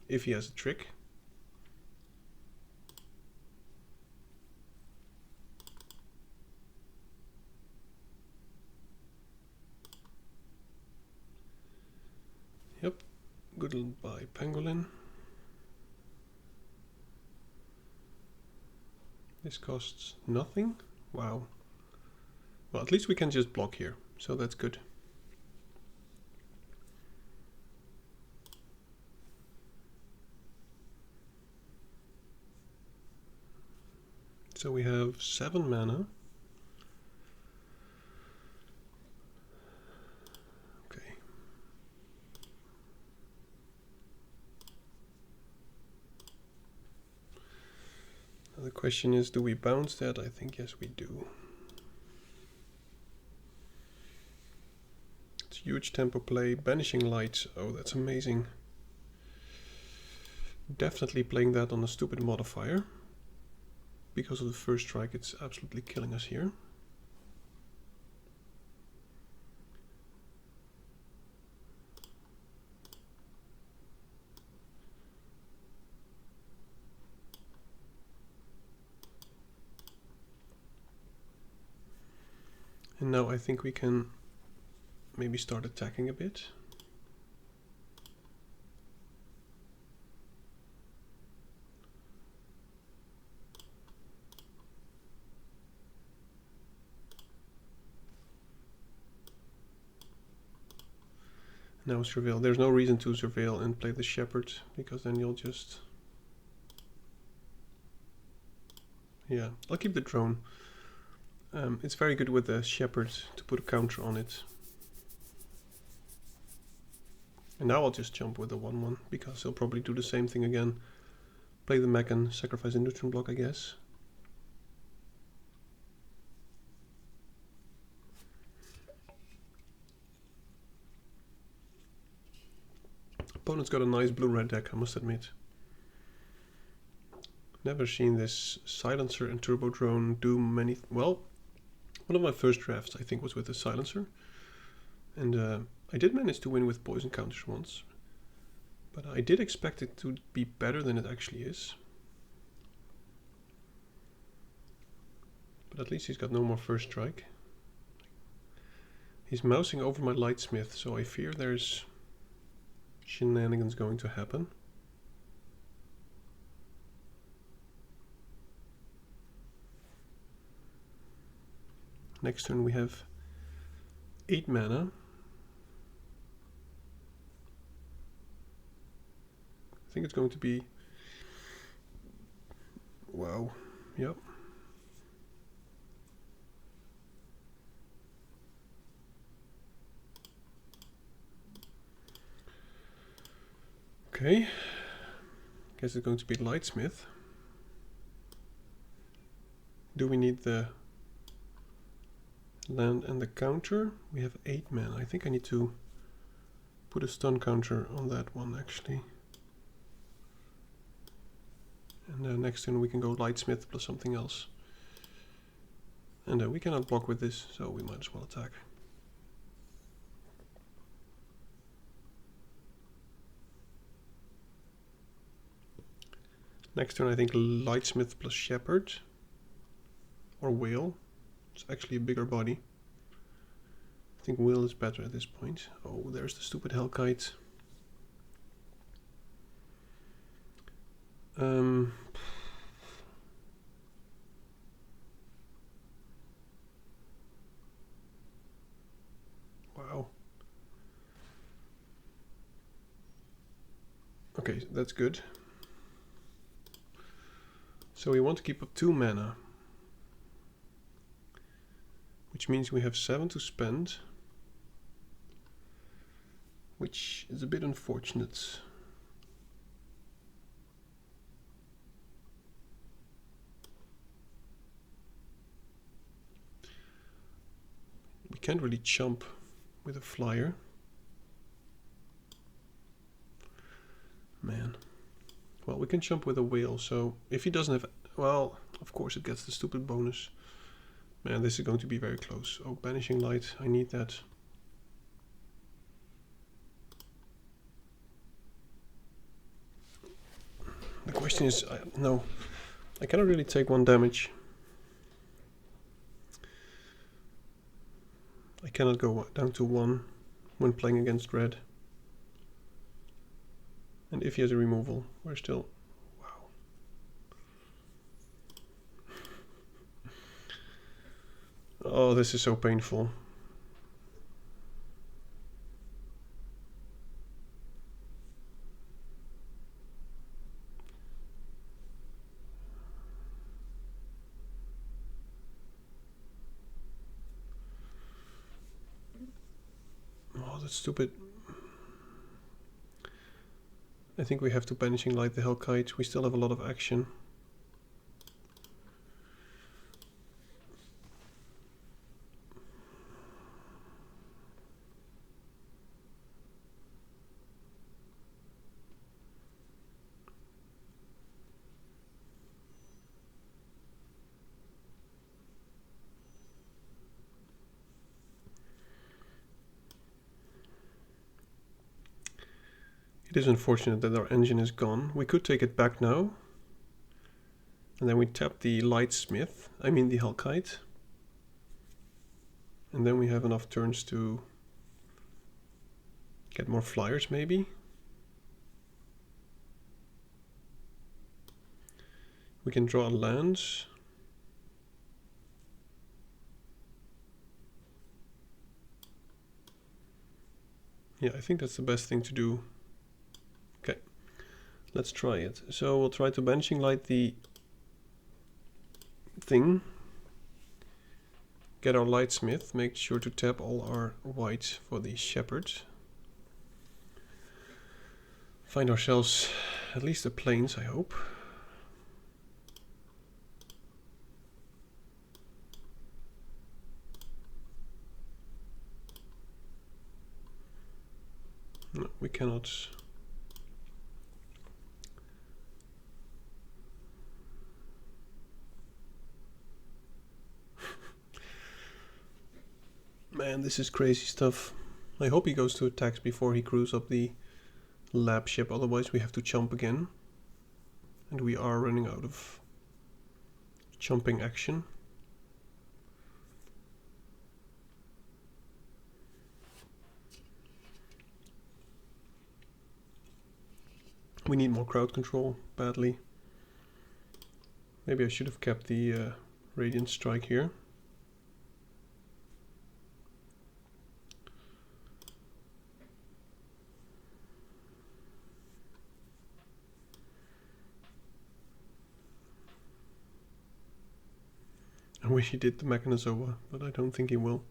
if he has a trick. Yep, goodbye Pangolin. This costs nothing. Wow. Well, at least we can just block here, so that's good. So we have 7 mana. Okay. Now the question is, do we bounce that? I think yes we do. It's huge tempo play, Banishing Lights. Oh, that's amazing. Definitely playing that on a stupid modifier. Because of the first strike, it's absolutely killing us here. And now I think we can maybe start attacking a bit. Now surveil. There's no reason to surveil and play the shepherd, because then you'll just... Yeah, I'll keep the drone. It's very good with the shepherd to put a counter on it. And now I'll just jump with the 1/1, because he'll probably do the same thing again. Play the mech and sacrifice a neutron block, I guess. Opponent's got a nice blue-red deck, I must admit. Never seen this Silencer and Turbo Drone do many... Well, one of my first drafts I think was with the Silencer. And I did manage to win with poison counters once. But I did expect it to be better than it actually is. But at least he's got no more first strike. He's mousing over my Lightsmith, so I fear there's shenanigans going to happen. Next turn we have 8 mana. I think it's going to be... Wow, yep. Okay, guess it's going to be Lightsmith. Do we need the land and the counter? We have 8 mana. I think I need to put a stun counter on that one actually. And next turn we can go Lightsmith plus something else. And we cannot block with this, so we might as well attack. Next turn I think Lightsmith plus Shepherd. Or Whale. It's actually a bigger body. I think Whale is better at this point. Oh, there's the stupid Hellkite. Wow. Okay, that's good. So we want to keep up 2 mana. Which means we have 7 to spend. Which is a bit unfortunate. We can't really chump with a flyer. Man. Well, we can chump with a whale, so if he doesn't have... Well, of course it gets the stupid bonus. Man, this is going to be very close. Oh, Banishing Light, I need that. The question is, no, I cannot really take 1 damage. I cannot go down to 1 when playing against red. And if he has a removal, we're still... Wow. Oh, this is so painful. Oh, that's stupid. I think we have to Banishing Light the Hellkite. We still have a lot of action. It is unfortunate that our engine is gone. We could take it back now. And then we tap the Lightsmith, I mean the Hellkite. And then we have enough turns to get more flyers maybe. We can draw lands. Yeah, I think that's the best thing to do. Okay, let's try it. So we'll try to Banishing Light the thing. Get our Lightsmith, make sure to tap all our white for the Shepherd. Find ourselves at least the plains, I hope. No, we cannot. Man, this is crazy stuff. I hope he goes to attacks before he crews up the lab ship, otherwise we have to chump again. And we are running out of chumping action. We need more crowd control badly. Maybe I should have kept the Radiant Strike here. I wish he did the Mechanozoa, but I don't think he will.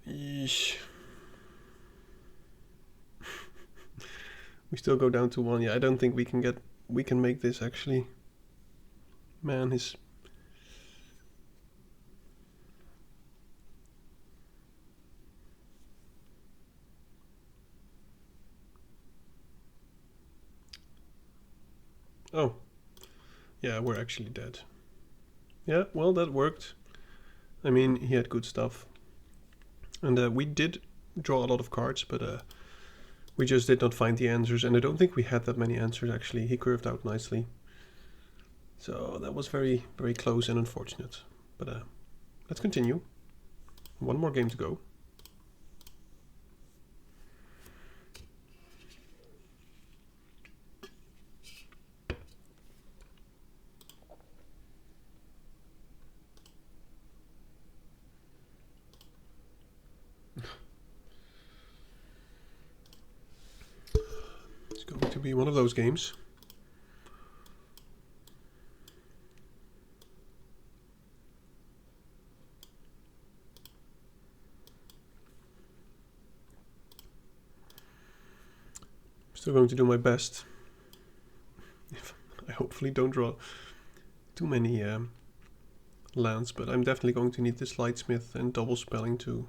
Yeesh. We still go down to 1. Yeah, I don't think we can make this actually. Man, his oh. Yeah, we're actually dead. Yeah, well, that worked. I mean, he had good stuff. And we did draw a lot of cards, but we just did not find the answers. And I don't think we had that many answers, actually. He curved out nicely. So that was very, very close and unfortunate. But let's continue. One more game to go. It's going to be one of those games. Still going to do my best. I hopefully don't draw too many lands, but I'm definitely going to need this Lightsmith and double spelling to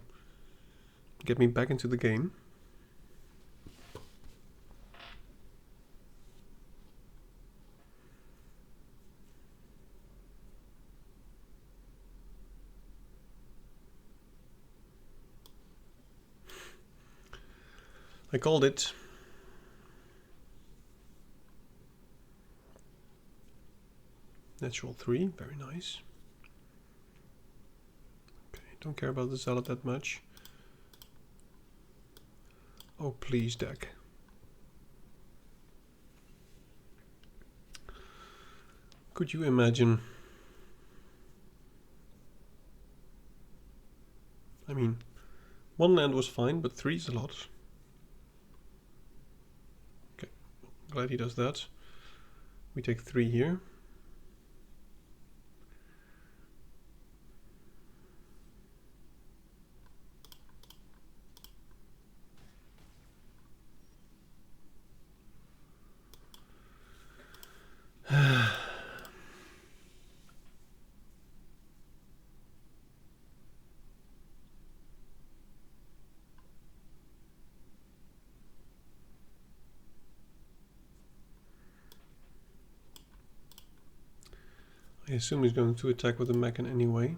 get me back into the game. I called it. Natural 3, very nice. Okay, don't care about the Zealot that much. Oh, please, deck. Could you imagine? I mean, 1 land was fine, but 3 is a lot. Okay, glad he does that. We take 3 here. I assume he's going to attack with a Mechan anyway.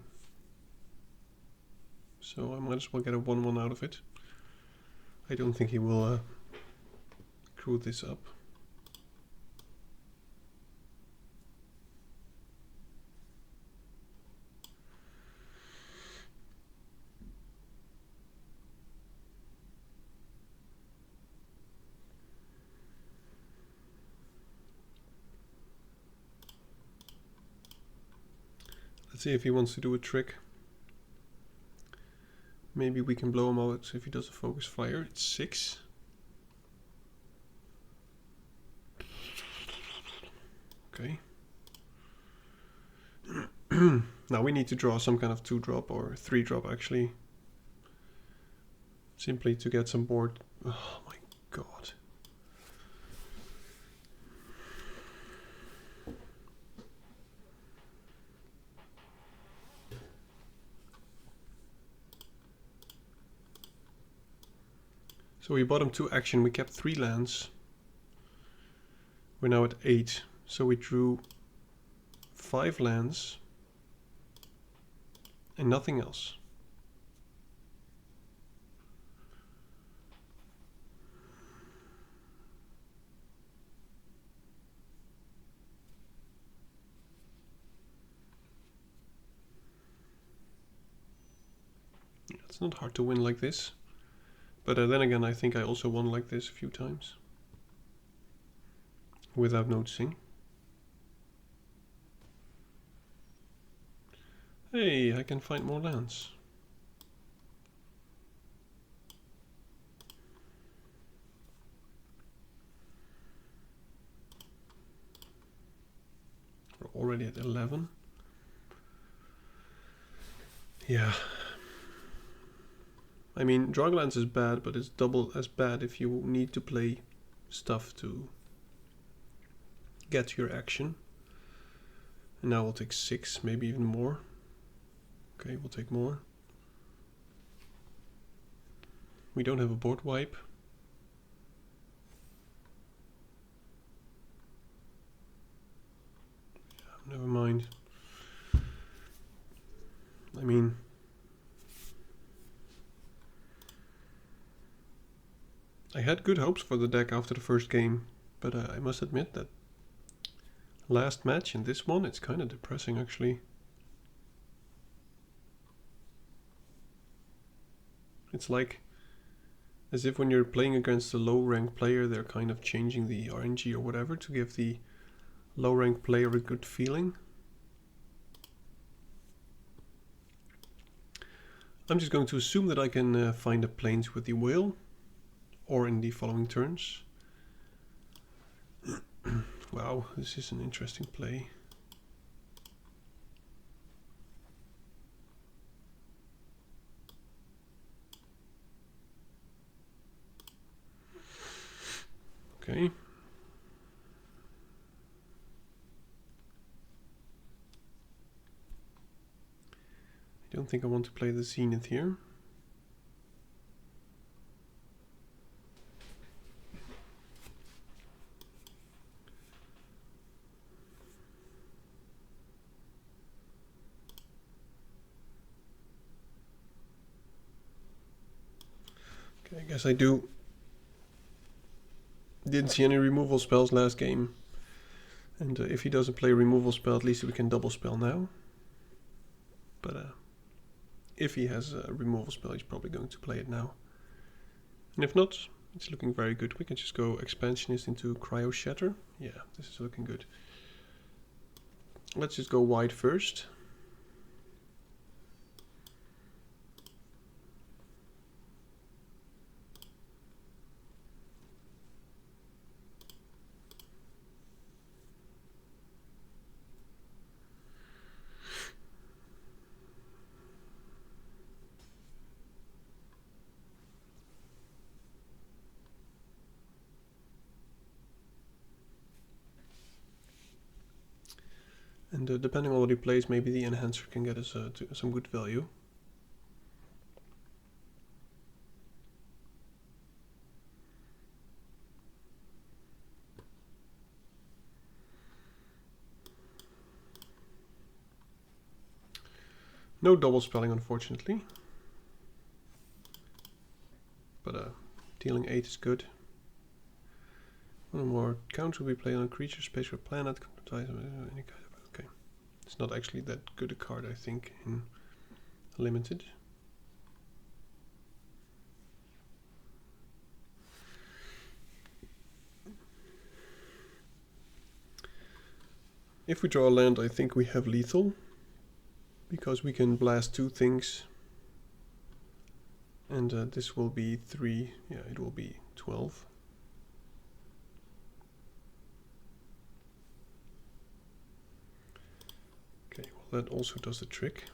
So I might as well get a 1-1 out of it. I don't think he will screw this up. Let's see if he wants to do a trick. Maybe we can blow him out if he does a focus fire. It's 6. Okay. Now we need to draw some kind of 2-drop or 3-drop actually. Simply to get some board. Oh my god. So we bought him 2 action, we kept 3 lands. We're now at 8, so we drew 5 lands and nothing else. It's not hard to win like this. But then again, I think I also won like this a few times. Without noticing. Hey, I can find more lands. We're already at 11. Yeah. I mean, Dragonlance is bad, but it's double as bad if you need to play stuff to get your action. And now we'll take 6, maybe even more. Okay, we'll take more. We don't have a board wipe. Yeah, never mind. I mean, I had good hopes for the deck after the first game, but I must admit that last match and this one, it's kind of depressing actually. It's like as if when you're playing against a low rank player, they're kind of changing the RNG or whatever to give the low rank player a good feeling. I'm just going to assume that I can find the plains with the whale, or in the following turns. Wow, this is an interesting play. Okay. I don't think I want to play the Zenith here. Okay, I guess I do. Didn't see any removal spells last game. And if he doesn't play a removal spell, at least we can double spell now. But if he has a removal spell, he's probably going to play it now. And if not, it's looking very good. We can just go Expansionist into Cryo Shatter. Yeah, this is looking good. Let's just go white first. And depending on what he plays, maybe the Enhancer can get us to some good value. No double spelling, unfortunately. But dealing 8 is good. One more count will be played on creature, space, or planet. Any kind of, okay. It's not actually that good a card, I think, in limited. If we draw a land, I think we have lethal, because we can blast 2 things. And this will be 3, yeah, it will be 12. Okay, well that also does the trick.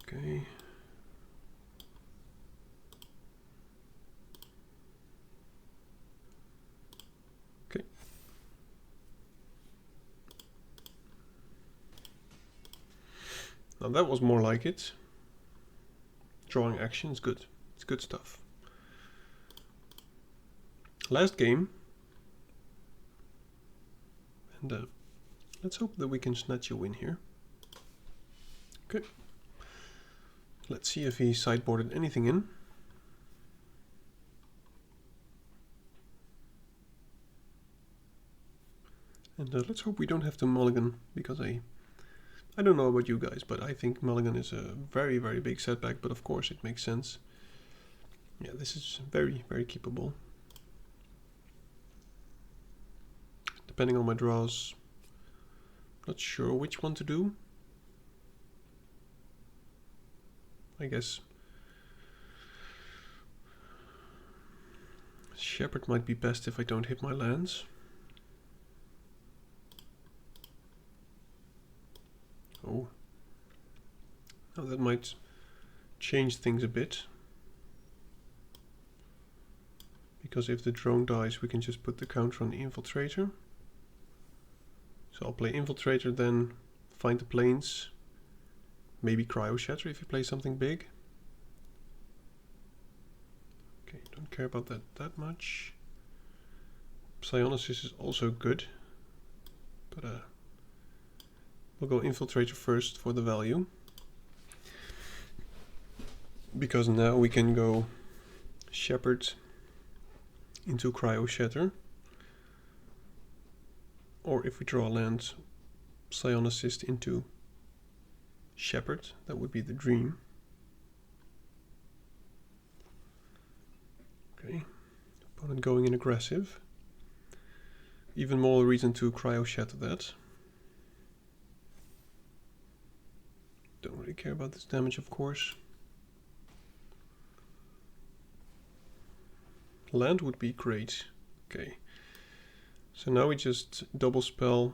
Okay. Okay. Now that was more like it. Drawing action is good. It's good stuff. Last game. And let's hope that we can snatch a win here. Okay. Let's see if he sideboarded anything in. And let's hope we don't have to mulligan, because I don't know about you guys, but I think mulligan is a very, very big setback, but of course it makes sense. Yeah, this is very, very keepable. Depending on my draws, not sure which one to do. I guess Shepherd might be best if I don't hit my lands. Oh. Now that might change things a bit. Because if the drone dies, we can just put the counter on the Infiltrator. So I'll play Infiltrator, then find the planes. Maybe Cryo Shatter if you play something big. Okay, don't care about that much. Psionicist is also good. But we'll go Infiltrator first for the value. Because now we can go Shepherd into Cryo Shatter. Or if we draw a land, Psionicist into Shepherd. That would be the dream. Okay, opponent going in aggressive. Even more reason to Cryo Shatter that. Don't really care about this damage, of course. Land would be great. Okay. So now we just double spell.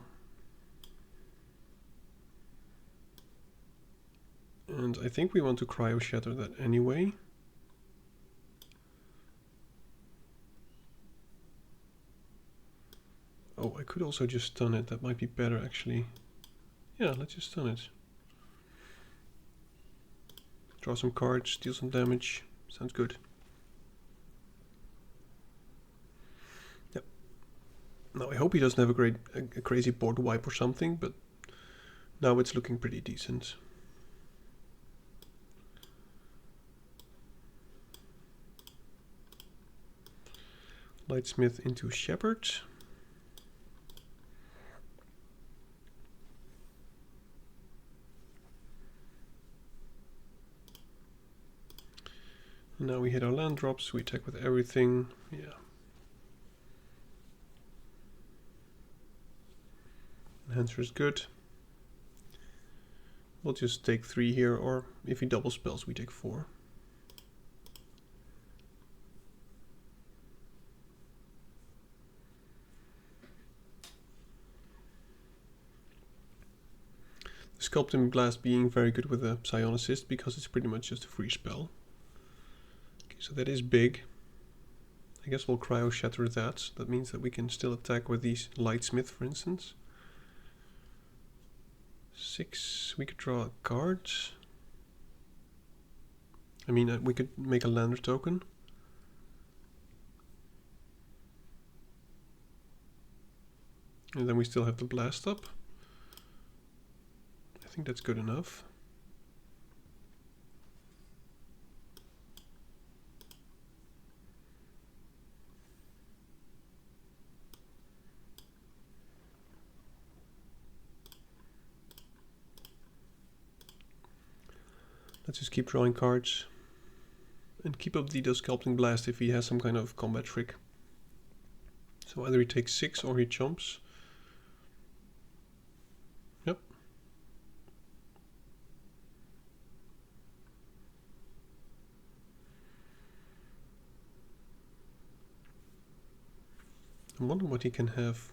And I think we want to Cryo Shatter that anyway. Oh, I could also just stun it. That might be better, actually. Yeah, let's just stun it. Draw some cards, deal some damage. Sounds good. Yep. Now I hope he doesn't have a crazy board wipe or something, but now it's looking pretty decent. Lightsmith into Shepherd. Now we hit our land drops, we attack with everything. Yeah. Enhancer is good. We'll just take 3 here, or if he double spells, we take 4. Sculpting Blast being very good with a Psionicist because it's pretty much just a free spell. Okay, so that is big. I guess we'll Cryo Shatter that. That means that we can still attack with these Lightsmith, for instance. 6, we could draw a card. I mean, we could make a lander token. And then we still have the blast up. I think that's good enough. Let's just keep drawing cards and keep up the Sculpting Blast if he has some kind of combat trick. So either he takes 6 or he jumps. Yep. I wonder what he can have.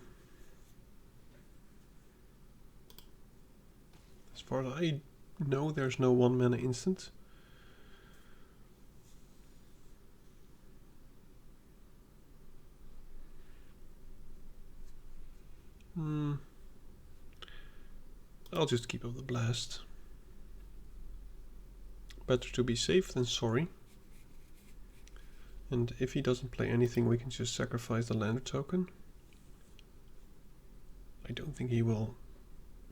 As far as I know, there's no 1 mana instant. I'll just keep up the blast. Better to be safe than sorry. And if he doesn't play anything, we can just sacrifice the lander token. I don't think he will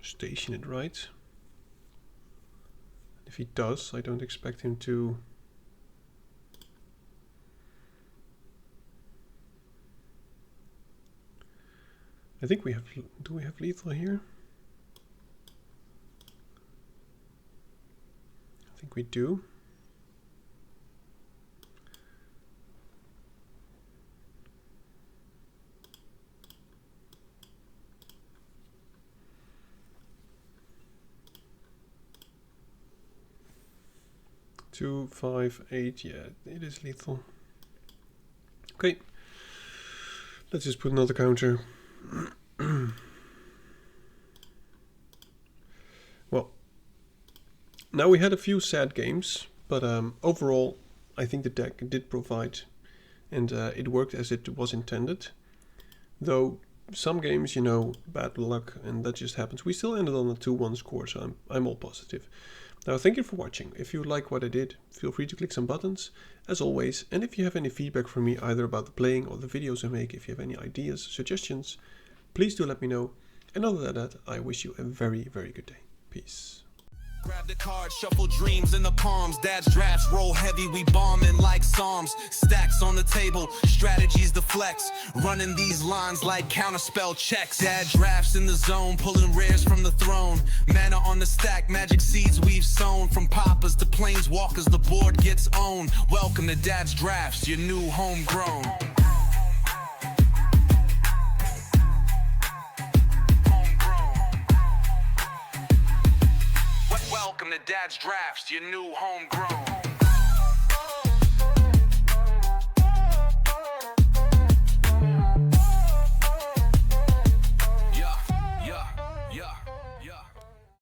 station it right. If he does, I don't expect him to. I think we have... Do we have lethal here? I think we do. Two, 5, 8. Yeah, it is lethal. Okay. Let's just put another counter. Well, now we had a few sad games, but overall, I think the deck did provide, and it worked as it was intended. Though some games, you know, bad luck, and that just happens. We still ended on a 2-1 score, so I'm all positive. Now, thank you for watching. If you like what I did, feel free to click some buttons, as always. And if you have any feedback for me, either about the playing or the videos I make, if you have any ideas, suggestions, please do let me know. And other than that, I wish you a very, very good day. Peace. Grab the card, shuffle dreams in the palms. Dad's drafts roll heavy, we bombing like psalms. Stacks on the table, strategies to flex. Running these lines like counterspell checks. Dad drafts in the zone, pulling rares from the throne. Mana on the stack, magic seeds we've sown. From poppers to planeswalkers, the board gets owned. Welcome to Dad's drafts, your new homegrown. Welcome to Dad's drafts, your new homegrown.